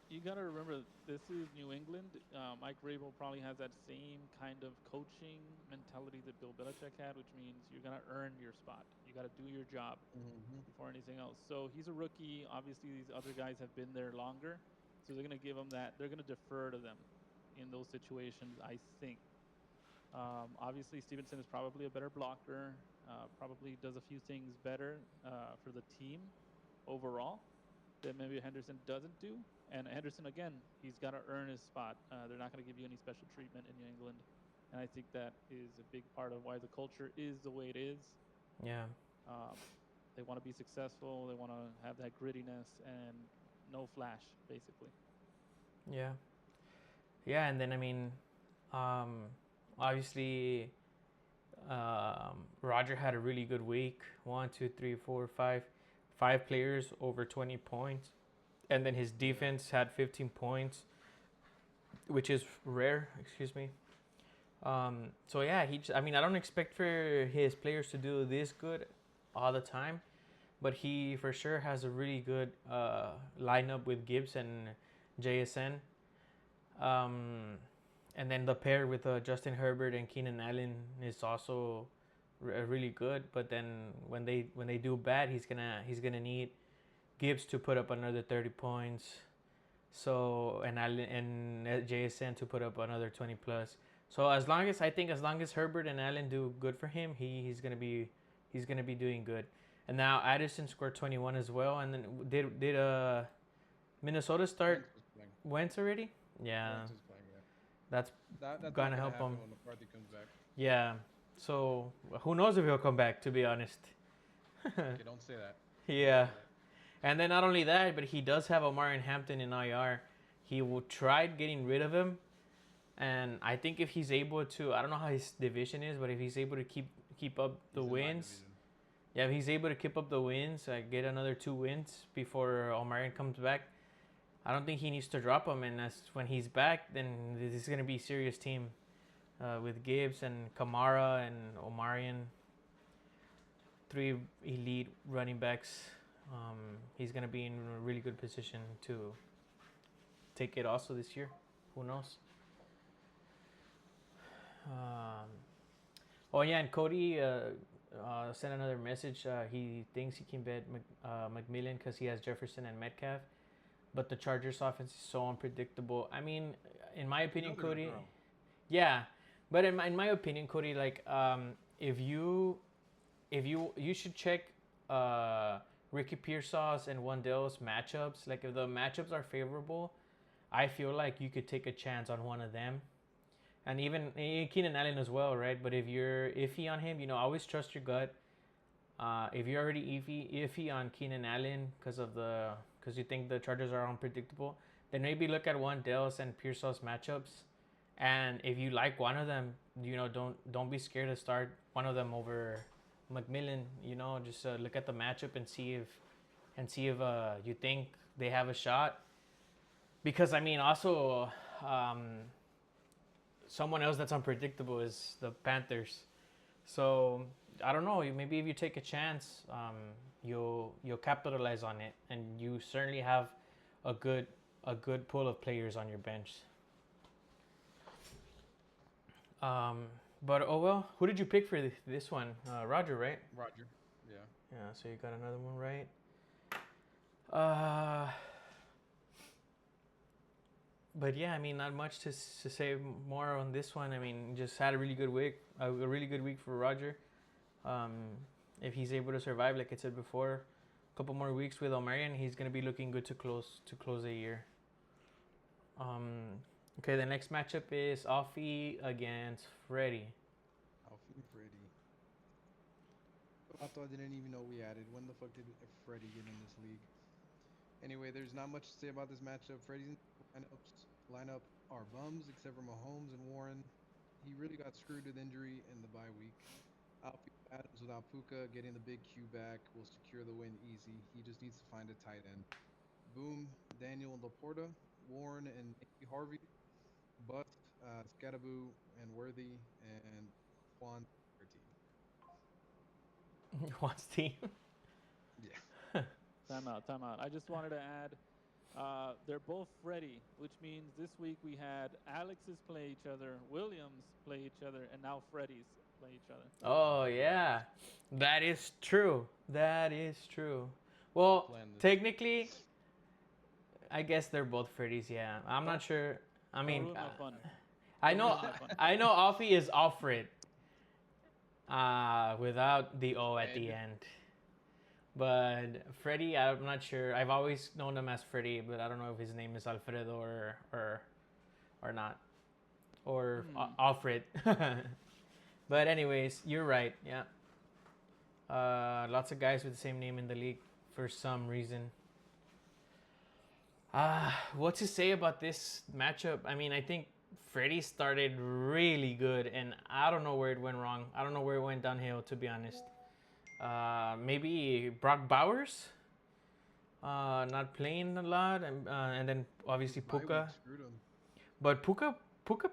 You gotta remember, this is New England. Mike Vrabel probably has that same kind of coaching mentality that Bill Belichick had, which means you're gonna earn your spot. You gotta do your job Mm-hmm. before anything else. So he's a rookie. Obviously, these other guys have been there longer, so they're gonna give him that. They're gonna defer to them in those situations, I think. Obviously, Stevenson is probably a better blocker. Probably does a few things better for the team overall that maybe Henderson doesn't do. And Henderson, again, he's got to earn his spot. They're not going to give you any special treatment in New England. And I think that is a big part of why the culture is the way it is. Yeah, Um, they want to be successful. They want to have that grittiness and no flash, basically. yeah, yeah, and then I mean, um, obviously, Roger had a really good week. 1, 2, 3, 4, 5 players over 20 points, and then his defense had 15 points, which is rare. Excuse me. So yeah, I mean, I don't expect for his players to do this good all the time, but he for sure has a really good lineup with Gibbs and JSN. Um, and then the pair with Justin Herbert and Keenan Allen is also really good. But then when they do bad, he's gonna need Gibbs to put up another 30 points. So and Allen and JSN to put up another 20 plus. So as long as Herbert and Allen do good for him, he's gonna be doing good. And now Addison scored 21 as well. And then did Minnesota start Wentz already? Yeah, Wentz is playing, yeah. that's That's not gonna gonna help happen him. when McCarthy comes back. Yeah. So who knows if he'll come back? To be honest. Okay, don't say that. Yeah. And then not only that, but he does have Omarion Hampton in IR. He will try getting rid of him, and I think if he's able to, I don't know how his division is, but if he's able to keep up the He's in my wins, division. yeah, if he's able to keep up the wins, get another 2 wins before Omarion comes back, I don't think he needs to drop him. And as when he's back, then this is gonna be a serious team with Gibbs and Kamara and Omarion, 3 elite running backs. He's gonna be in a really good position to take it also this year. Who knows? Oh yeah, and Cody sent another message. He thinks he can bet McMillan because he has Jefferson and Metcalf, but the Chargers offense is so unpredictable. I mean, in my opinion, they're gonna Cody. throw. Yeah, but in my opinion, Cody, like if you should check Ricky Pearsall's and Wendell's matchups. Like if the matchups are favorable, I feel like you could take a chance on one of them. And even Keenan Allen as well, right? But if you're iffy on him, always trust your gut. If you're already iffy on Keenan Allen because you think the Chargers are unpredictable, then maybe look at Wendell's and Pearsall's matchups. And if you like one of them, don't be scared to start one of them over McMillan. Just look at the matchup and see if you think they have a shot. Because I mean, also someone else that's unpredictable is the Panthers. So I don't know. Maybe if you take a chance, you'll capitalize on it, and you certainly have a good pool of players on your bench. But oh well. Who did you pick for this one? Roger, right? Roger. Yeah. Yeah. So you got another one right. Uh. But yeah, I mean, not much to say more on this one. I mean, just had a really good week, a really good week for Roger. If he's able to survive, like I said before, a couple more weeks with Omarion, he's gonna be looking good to close the year. Okay, the next matchup is Alfie against Freddy. Alfie and Freddy. I thought I didn't even know we added. When the fuck did Freddy get in this league? Anyway, there's not much to say about this matchup. Freddy's lineup are bums except for Mahomes and Warren. He really got screwed with injury in the bye week. Alfie Adams without Puka getting the big Q back will secure the win easy. He just needs to find a tight end. Boom, Daniel Laporta, Warren and Nicky Harvey, Bust, Scadaboo and Worthy, and Juan team. Juan's team. Yeah. Time out. I just wanted to add, they're both Freddy, which means this week we had Alex's play each other, Williams play each other, and now Freddy's play each other. Oh yeah, that is true. Well, technically, I guess they're both Freddy's. Yeah, I'm not sure. I mean, I know Alfie is Alfred. Without the O at the end. But Freddy, I'm not sure. I've always known him as Freddy, but I don't know if his name is Alfredo or not, or Alfred. But anyways, you're right. Yeah. Lots of guys with the same name in the league for some reason. What to say about this matchup? I mean, I think Freddy started really good, and I don't know where it went wrong. I don't know where it went downhill, to be honest. Maybe Brock Bowers not playing a lot, and then obviously Puka. But Puka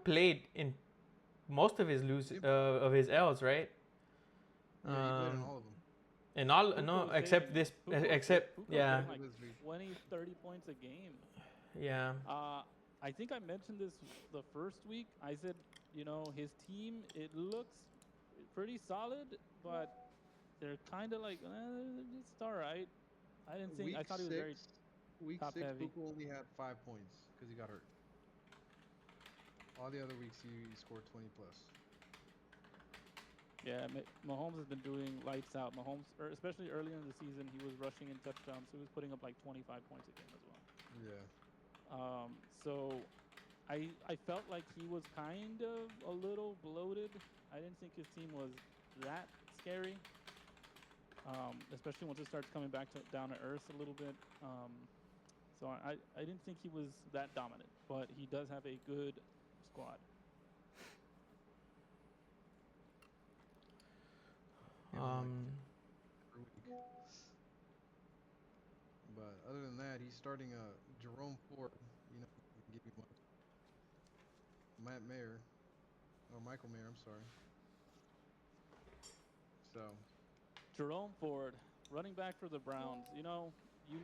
played in most of his of his L's, right? Yeah, he played in all of them. And all no, except this, except yeah. Like 20, 30 points a game. Yeah. I think I mentioned this the first week. I said, his team, it looks pretty solid, but they're kind of like, it's all right. I didn't think. I thought he was very top heavy. Puka only had 5 points because he got hurt. All the other weeks he scored 20 plus. Yeah, Mahomes has been doing lights out. Mahomes, especially earlier in the season, he was rushing in touchdowns. So he was putting up like 25 points a game as well. Yeah. So I felt like he was kind of a little bloated. I didn't think his team was that scary. Especially once it starts coming back down to earth a little bit. So I didn't think he was that dominant, but he does have a good squad. But other than that, he's starting Jerome Ford. Give you much. Matt Mayer, or Michael Mayer. I'm sorry. So. Jerome Ford, running back for the Browns. You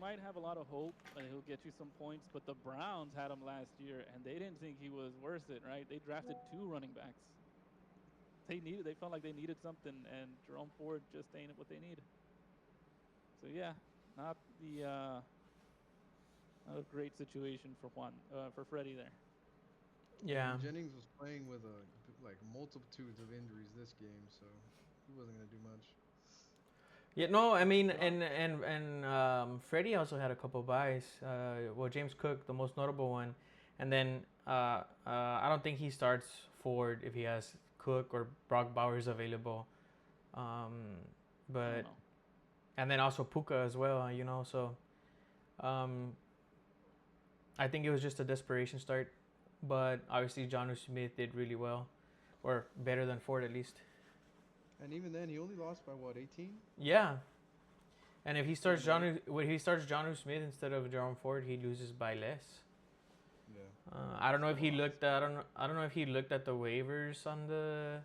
might have a lot of hope that he'll get you some points, but the Browns had him last year, and they didn't think he was worth it, right? They drafted 2 running backs. They felt like they needed something, and Jerome Ford just ain't what they need. So yeah, not a great situation for Freddy there. Yeah. Jennings was playing with multitudes of injuries this game, so he wasn't gonna do much. Yeah, no, I mean, and Freddie also had a couple buys. James Cook, the most notable one, and then I don't think he starts Ford if he has Cook or Brock Bowers available. But and then also Puka as well, So I think it was just a desperation start, but obviously Jonnu Smith did really well, or better than Ford at least. And even then, he only lost by 18? Yeah. And if he starts Jonnu Smith instead of Jerome Ford, he loses by less. Yeah. I don't know if he So, looked. I don't know if he looked at the waivers on the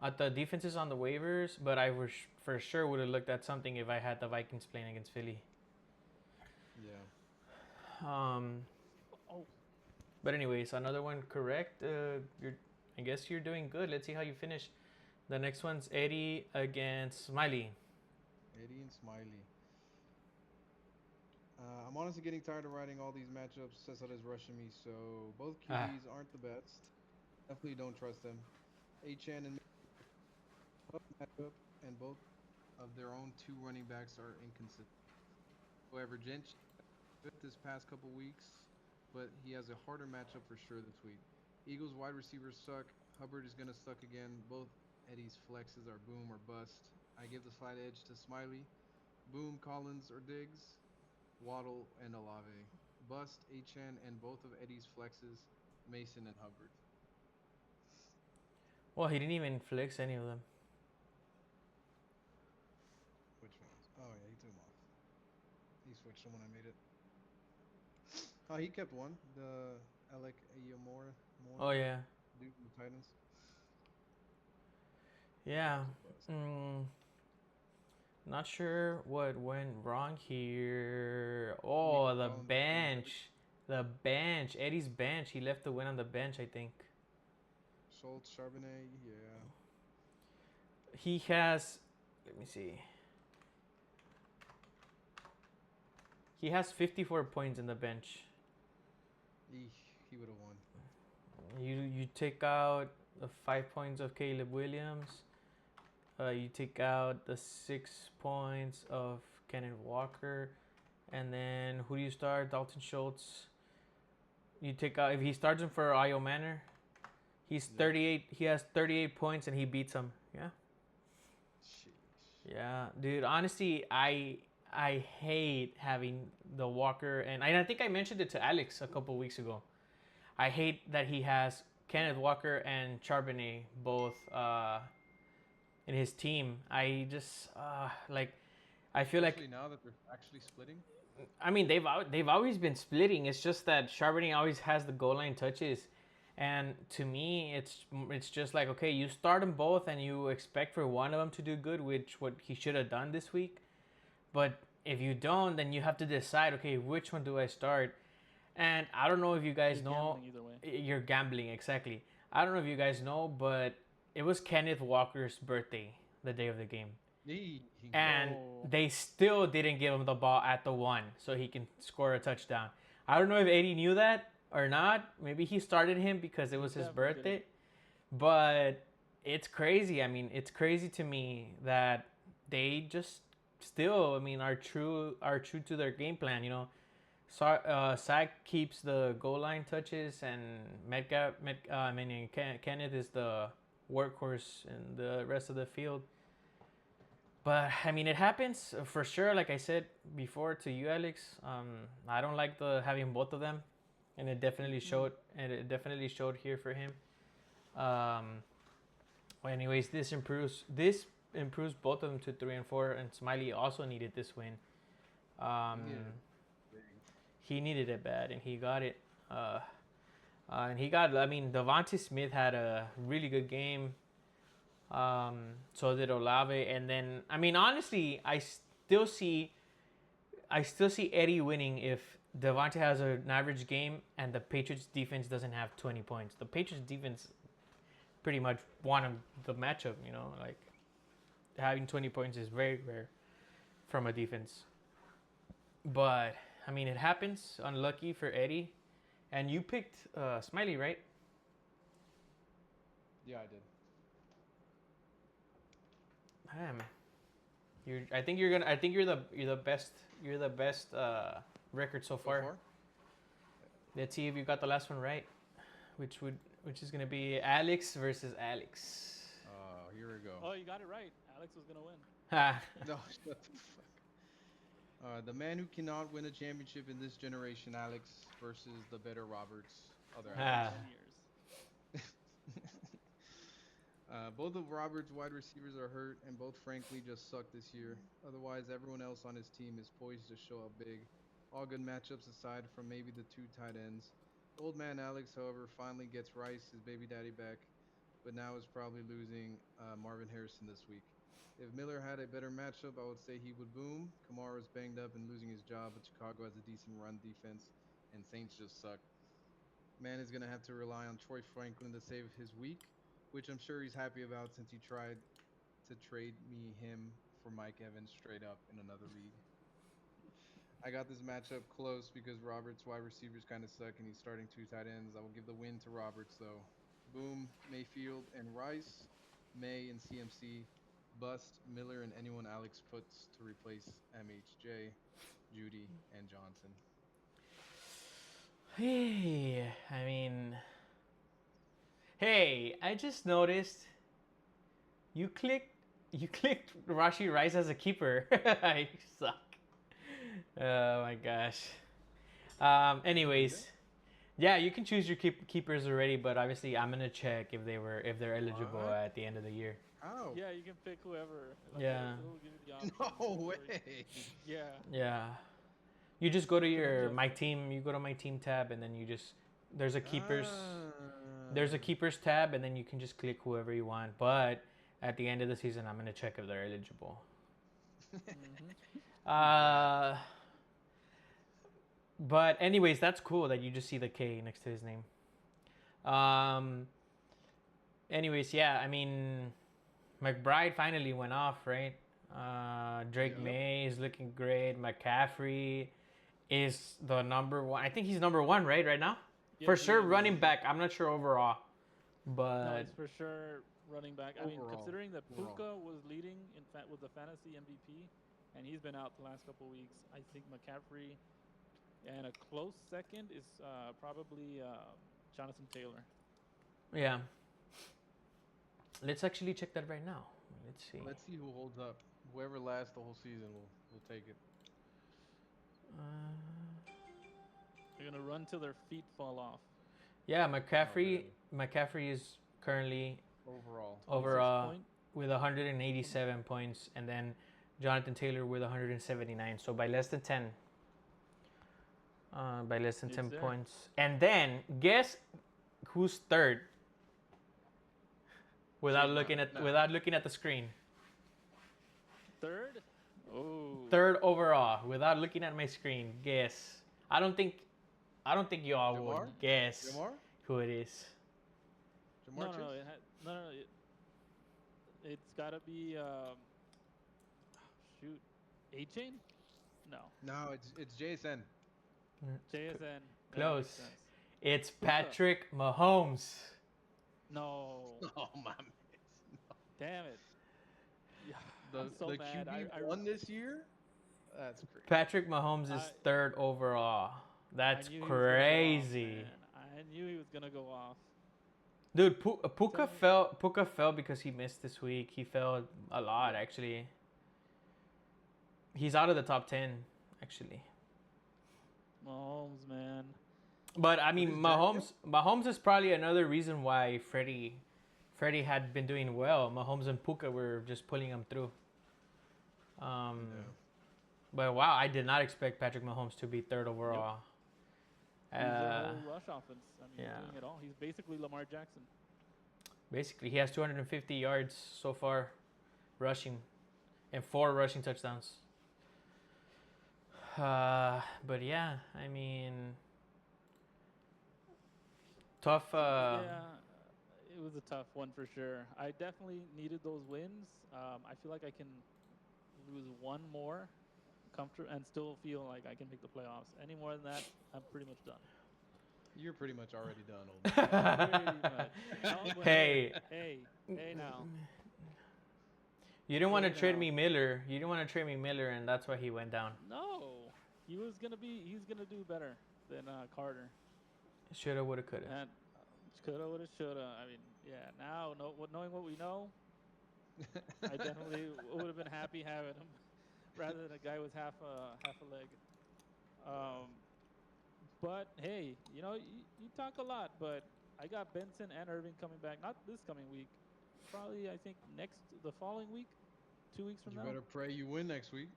at the defenses on the waivers, but I was for sure would have looked at something if I had the Vikings playing against Philly. Yeah. Um, oh, but anyways, another one correct. I guess you're doing good. Let's see how you finish. The next one's Eddie against Smiley. Eddie and Smiley. I'm honestly getting tired of writing all these matchups. Cesar is rushing me, so both Ah, QBs aren't the best. Definitely don't trust them. Achan and tough matchup, and both of their own two running backs are inconsistent. However, Jench good this past couple weeks, but he has a harder matchup for sure this week. Eagles wide receivers suck. Hubbard is gonna suck again. Both Eddie's flexes are boom or bust. I give the slight edge to Smiley. Boom, Collins or Diggs. Waddle and Olave. Bust, Achan, and both of Eddie's flexes, Mason and Hubbard. well, he didn't even flex any of them. Which ones? Oh yeah, he took them off. He switched them when I made it. Oh, he kept one. The Alec Ayamora Oh Moore yeah, dude from the Titans. That yeah. was a bust. Not sure what went wrong here. Nico Oh, the Collins is doing good. bench. The bench. Eddie's bench. He left the win on the bench, I think. Schultz, Charbonnet, yeah. He has, let me see. He has 54 points in the bench. He would have won. You take out the 5 points of Caleb Williams. You take out the 6 points of Kenneth Walker. And then who do you start? Dalton Schultz. You take out, if he starts him for Io Manor, he's Yeah. 38. He has 38 points and he beats him. Yeah. Sheesh. Yeah, dude. Honestly, I hate having the Walker, and I think I mentioned it to Alex a couple weeks ago. I hate that he has Kenneth Walker and Charbonnet both in his team. I just like I feel like Especially now that they're actually splitting. I mean they've always been splitting. It's just that Charbonnet always has the goal line touches. And to me, it's just like okay, you start them both, and you expect for one of them to do good, which what he should have done this week. But if you don't, then you have to decide, okay, which one do I start? And I don't know if you guys you're know, gambling either way. you're gambling exactly. I don't know if you guys know, but it was Kenneth Walker's birthday the day of the game, He and Oh, they still didn't give him the ball at the one so he can score a touchdown. I don't know if AD knew that or not. Maybe he started him because it was his definitely did. birthday, but it's crazy. I mean, it's crazy to me that they just still, I mean, are true to their game plan. Sack keeps the goal line touches, and Kenneth is the workhorse in the rest of the field. But I mean, it happens for sure. Like I said before to you, Alex, I don't like the having both of them, and it definitely showed. And it definitely showed here for him. Um, well, anyways, this improves both of them to 3-4, and Smiley also needed this win. Um, needed it. he needed it bad, and he got it. And he got. I mean, Devontae Smith had a really good game. So did Olave, and then I mean, honestly, I still see Eddie winning if Devontae has an average game and the Patriots defense doesn't have 20 points. The Patriots defense pretty much won the matchup. Like having 20 points is very rare from a defense. But I mean, it happens. Unlucky for Eddie. And you picked Smiley, right? Yeah, I did. Damn. I think you're gonna. I think you're the best. You're the best record so So far. far? Let's see if you got the last one right, which is gonna be Alex versus Alex. Here we go. Oh, you got it right. Alex was gonna win. Ha. No, shut the fuck. The man who cannot win a championship in this generation, Alex, versus the better Roberts, other Ah. Alex. 10 years. Both of Roberts' wide receivers are hurt, and both frankly just suck this year. Otherwise, everyone else on his team is poised to show up big. All good matchups aside from maybe the two tight ends. Old man Alex, however, finally gets Rice, his baby daddy, back, but now is probably losing Marvin Harrison this week. If Miller had a better matchup, I would say he would boom. Kamara is banged up and losing his job, but Chicago has a decent run defense, and Saints just suck. Man is going to have to rely on Troy Franklin to save his week, which I'm sure he's happy about since he tried to trade me him for Mike Evans straight up in another league. I got this matchup close because Roberts' wide receivers kind of suck and he's starting two tight ends. I will give the win to Roberts though. Boom, Mayfield and Rice, May and CMC, Bust, Miller, and anyone Alex puts to replace MHJ, Judy, and Johnson. Hey, I mean, hey, I just noticed you clicked Rashi Rice as a keeper. You suck. Oh my gosh. Anyways, yeah, you can choose your keepers already, but obviously I'm gonna check if they're eligible What? at the end of the year. How? Yeah, you can pick whoever. Like, Yeah. it'll give you the option. No Or- way. Yeah. Yeah. You just go to You can your adjust my it. team. You go to my team tab, and then you just there's a keepers. Ah. There's a keepers tab, and then you can just click whoever you want. But at the end of the season, I'm gonna check if they're eligible. Mhm. Uh, but anyways, that's cool that you just see the K next to his name. Um. Anyways, yeah, I mean, McBride finally went off, right? Drake Yep. May is looking great. McCaffrey is the number one. I think he's number one, right now. Yeah, For he sure, is. running back. I'm not sure overall, No, but it's for sure running back. I mean, Overall. considering that Overall. Puka was leading in fact with the fantasy MVP, and he's been out the last couple of weeks, I think McCaffrey and a close second is probably Jonathan Taylor. yeah. Let's actually check that right now. Let's see. Let's see who holds up. Whoever lasts the whole season will take it. Uh, They're gonna run till their feet fall off. yeah, McCaffrey. really? McCaffrey is currently Overall. over 26 point. with 187 points, and then Jonathan Taylor with 179. So by less than 10. By less than It's 10 there. points. And then guess who's third? Without Jake looking Martin. at No. without looking at the screen. Third? Oh. Third overall, without looking at my screen. Guess. I don't think y'all Jamar? would guess Jamar? who it is. No, Jamar no, no, Chase? no, no. It's gotta be shoot, A Chain? No, No, it's JSN. JSN. That Close. makes sense. It's Patrick Mahomes. No, Oh my man. damn it. Yeah, The I'm so the mad. QB won this year? That's crazy. Patrick Mahomes is I- third overall. That's I knew he was gonna go off, crazy. man. I knew he was gonna go off. Dude, Puka Tell me- fell. Puka fell because he missed this week. He fell a lot actually. He's out of the top 10 actually. Mahomes, man. But I mean, is Daniel? Mahomes is probably another reason why Freddie had been doing well. Mahomes and Puka were just pulling him through. Yeah. But wow, I did not expect Patrick Mahomes to be third overall. He's a whole rush offense. I mean, yeah. he's doing it all. He's basically Lamar Jackson. Basically, he has 250 yards so far, rushing, and 4 rushing touchdowns. But yeah, I mean, tough. Yeah, it was a tough one for sure. I definitely needed those wins. I feel like I can lose one more, and still feel like I can make the playoffs. Any more than that, I'm pretty much done. You're pretty much already done, old man. Pretty much. No, but Hey. hey now. You didn't want to Hey, trade now. me Miller. You didn't want to trade me Miller, and that's why he went down. No, he's gonna do better than Carter. Shoulda, woulda, coulda. And coulda, woulda, shoulda. I mean, yeah. Now, knowing what we know, I definitely would have been happy having him rather than a guy with half a leg. But hey, you know, you talk a lot, but I got Benson and Irving coming back. Not this coming week. Probably, I think the following week, 2 weeks from You now. better pray you win next week.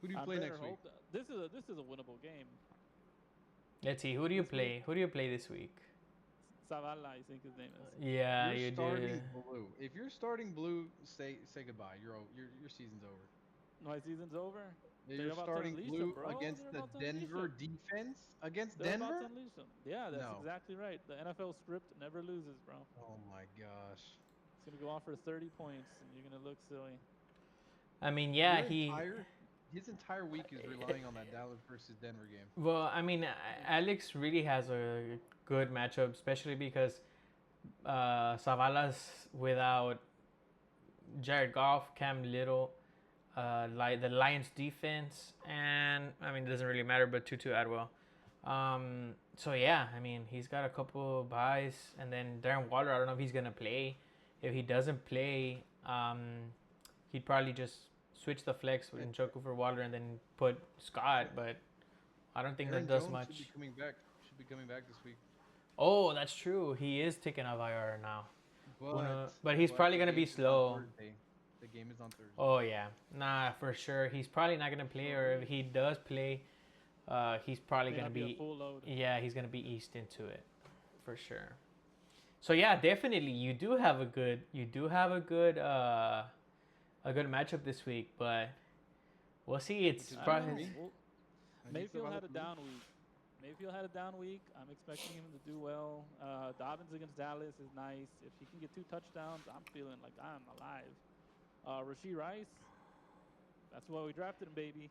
Who do you I play better next week? hope This is a winnable game. Let's see. Who do you This week, play? Who do you play this week? Zavala, I think his name is. Yeah, You're you do. starting blue. If you're starting blue, say goodbye. Your season's over. My season's over. Yeah, They're you're about to starting unleash him, blue bro. They're against the about to unleash Denver him. defense against They're about to Denver. unleash him. Yeah, that's No. exactly right. The NFL script never loses, bro. Oh my gosh. It's gonna go off for 30 points, and you're gonna look silly. I mean, yeah, Your he. entire his entire week is relying on that Dallas versus Denver game. Well, I mean, Alex really has a good matchup, especially because Savala's without Jared Goff, Cam Little, like the Lions defense, and I mean, it doesn't really matter, but Tutu Atwell. So yeah, I mean, he's got a couple buys, and then Darren Waller. I don't know if he's gonna play. If he doesn't play, he'd probably just switch the flex in Njoku for Waller and then put Scott. But I don't think Aaron that does Jones much. should be coming back. Should be coming back this week. Oh, that's true. He is taking off IR now. But he's but probably the gonna be game is on slow. Thursday. The game is on Thursday. Oh yeah, nah, for sure. He's probably not gonna play, or if he does play, he's probably May gonna not be a be. full load. Yeah, he's gonna be eased into it, for sure. So yeah, definitely, you do have a good, a good matchup this week, but we'll see. It's Which is I don't probably. know. Well, I need Mayfield had a Zavala to down week. Mayfield had a down week. I'm expecting him to do well. Dobbins against Dallas is nice. If he can get 2 touchdowns, I'm feeling like I'm alive. Rasheed Rice, that's why we drafted him, baby.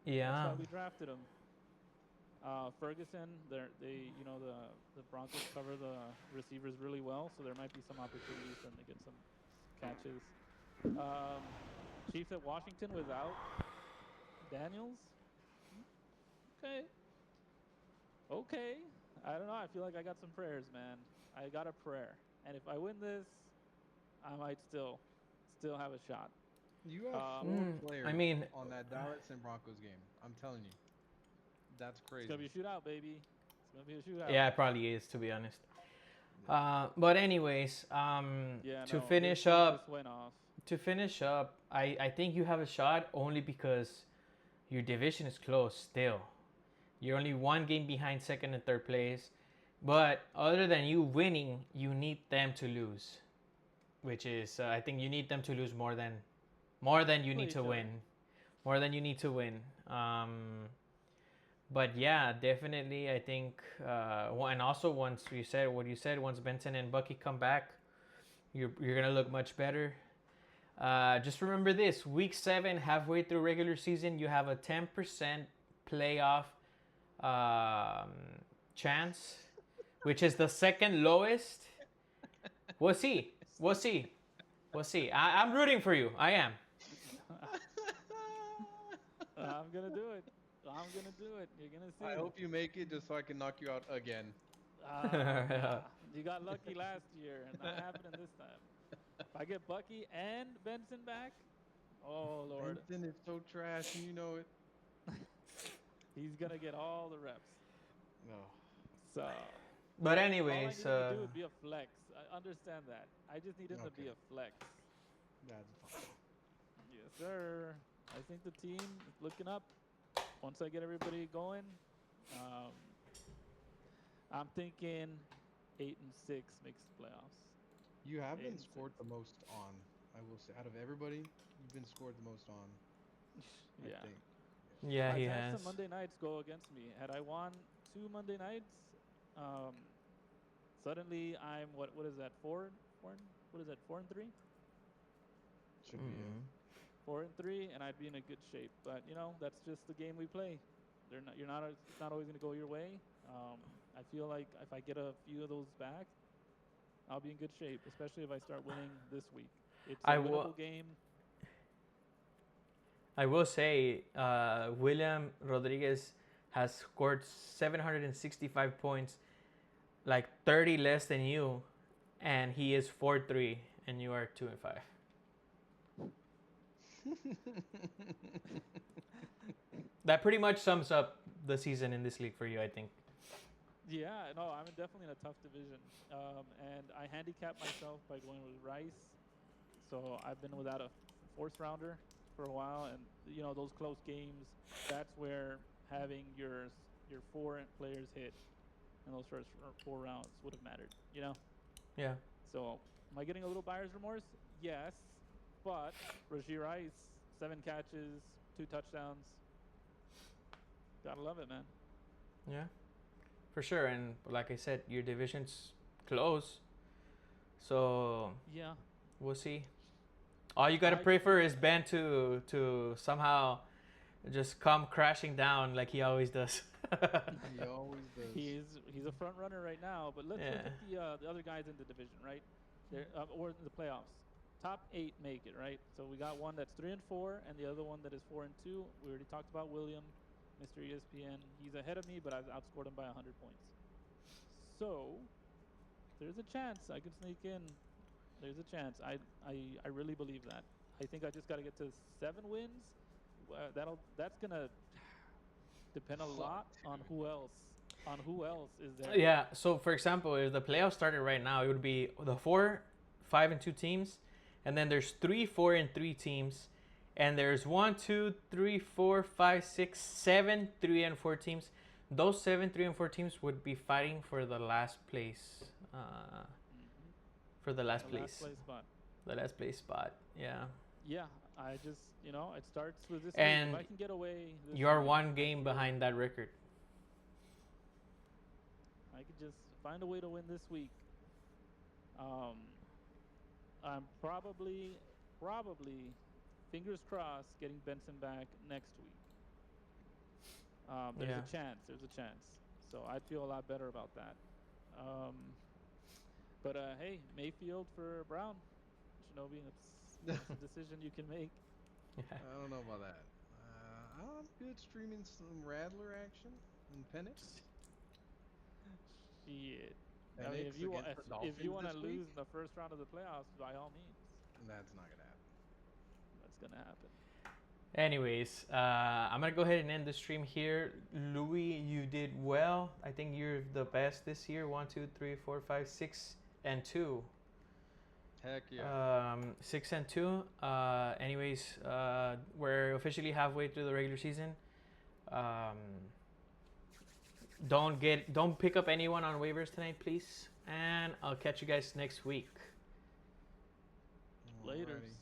That's Yeah. why we drafted him. Ferguson, the Broncos cover the receivers really well, so there might be some opportunities for him to get some catches. Chiefs at Washington without Daniels. Okay. Okay. I don't know. I feel like I got some prayers, man. I got a prayer, and if I win this, I might still have a shot. You have players I mean, on that Dallas and Broncos game. I'm telling you, that's crazy. It's gonna be a shootout, baby. It's gonna be a shootout. yeah, it probably is, to be honest. But anyways, Yeah. to No, finish his team up, just went off. I think you have a shot only because your division is close still. You're only one game behind second and third place. But other than you winning, you need them to lose, which is I think you need them to lose more than you need each to other. win, more than you need to win. But yeah, definitely I think, and also once you said what you said, once Benson and Bucky come back, you're gonna look much better. Just remember this: week 7, halfway through regular season, you have a 10% playoff chance, which is the second lowest. We'll see. We'll see. We'll see. I'm rooting for you. I am. I'm gonna do it. I'm gonna do it. You're gonna see. I hope you make it just so I can knock you out again. You got lucky last year, and not happening this time. If I get Bucky and Benson back, oh Lord, Benson is so trash, and you know it. he's gonna get all the reps. No. So But all I anyways, need him to do would be a flex. I understand that. I just need him to be Okay. a flex. That's fine. Yes, sir. I think the team is looking up. Once I get everybody going, I'm thinking 8-6 makes the playoffs. You have been 8-6. scored the most on. I will say, out of everybody, you've been scored the most on. Yeah. I think. yeah, he I've had has. some Monday nights go against me. Had I won 2 Monday nights, suddenly I'm what is that? 4? What is that? 4-3? Should be. Mhm. 4-3, and I'd be in a good shape. But that's just the game we play. It's not always going to go your way. I feel like if I get a few of those back, I'll be in good shape, especially if I start winning this week. It's a winnable game. I will say, William Rodriguez has scored 765 points, like 30 less than you, and he is 4-3, and you are 2-5. That pretty much sums up the season in this league for you, I think. Yeah, no, I'm definitely in a tough division. And I handicapped myself by going with Rice. So I've been without a fourth rounder for a while. And, those close games, that's where having your your four players hit in those first 4 rounds would have mattered. Yeah. So am I getting a little buyer's remorse? Yes, but Rashee Rice, 7 catches, 2 touchdowns. Gotta love it, man. Yeah. For sure. And like I said, your division's close. So Yeah. we'll see. All you gotta pray for is Ben to somehow just come crashing down like he always does. He always does. He's a front runner right now, but let's look at the other guys in the division, right? Or in the playoffs. Top 8 make it, right? So we got one that's 3-4, and the other one that is 4-2. We already talked about William, Mr. ESPN. He's ahead of me, but I've outscored him by 100 points. So there's a chance I can sneak in. There's a chance. I really believe that. I think I just got to get to 7 wins. That's gonna depend a lot on who else is there. Yeah. So for example, if the playoffs started right now, it would be the 4, 5, and 2 teams, and then there's 3, 4, and 3 teams, and there's 1, 2, 3, 4, 5, 6, 7, 3, and 4 teams. Those 7, 3, and 4 teams would be fighting for the last place. For the last place. Last place spot. The last place spot. Yeah. Yeah. I just it starts with this. And week. If I can get away. You're 1 game behind that record. I could just find a way to win this week. I'm probably, fingers crossed, getting Benson back next week. There's a chance. So I'd feel a lot better about that. But hey, Mayfield for Brown. Shinobi, that's a decision you can make. I don't know about that. I'm good streaming some Rattler action and Penix. Shit. I Penix mean, if you want to this lose week? in the first round of the playoffs, by all means, That's not gonna happen. that's gonna happen. Anyways, I'm gonna go ahead and end the stream here. Louie, you did well. I think you're the best this year. 1, 2, 3, 4, 5, 6, and 2. Heck yeah. 6 and 2. Anyways, we're officially halfway through the regular season. Don't pick up anyone on waivers tonight, please. And I'll catch you guys next week. Later. Alrighty.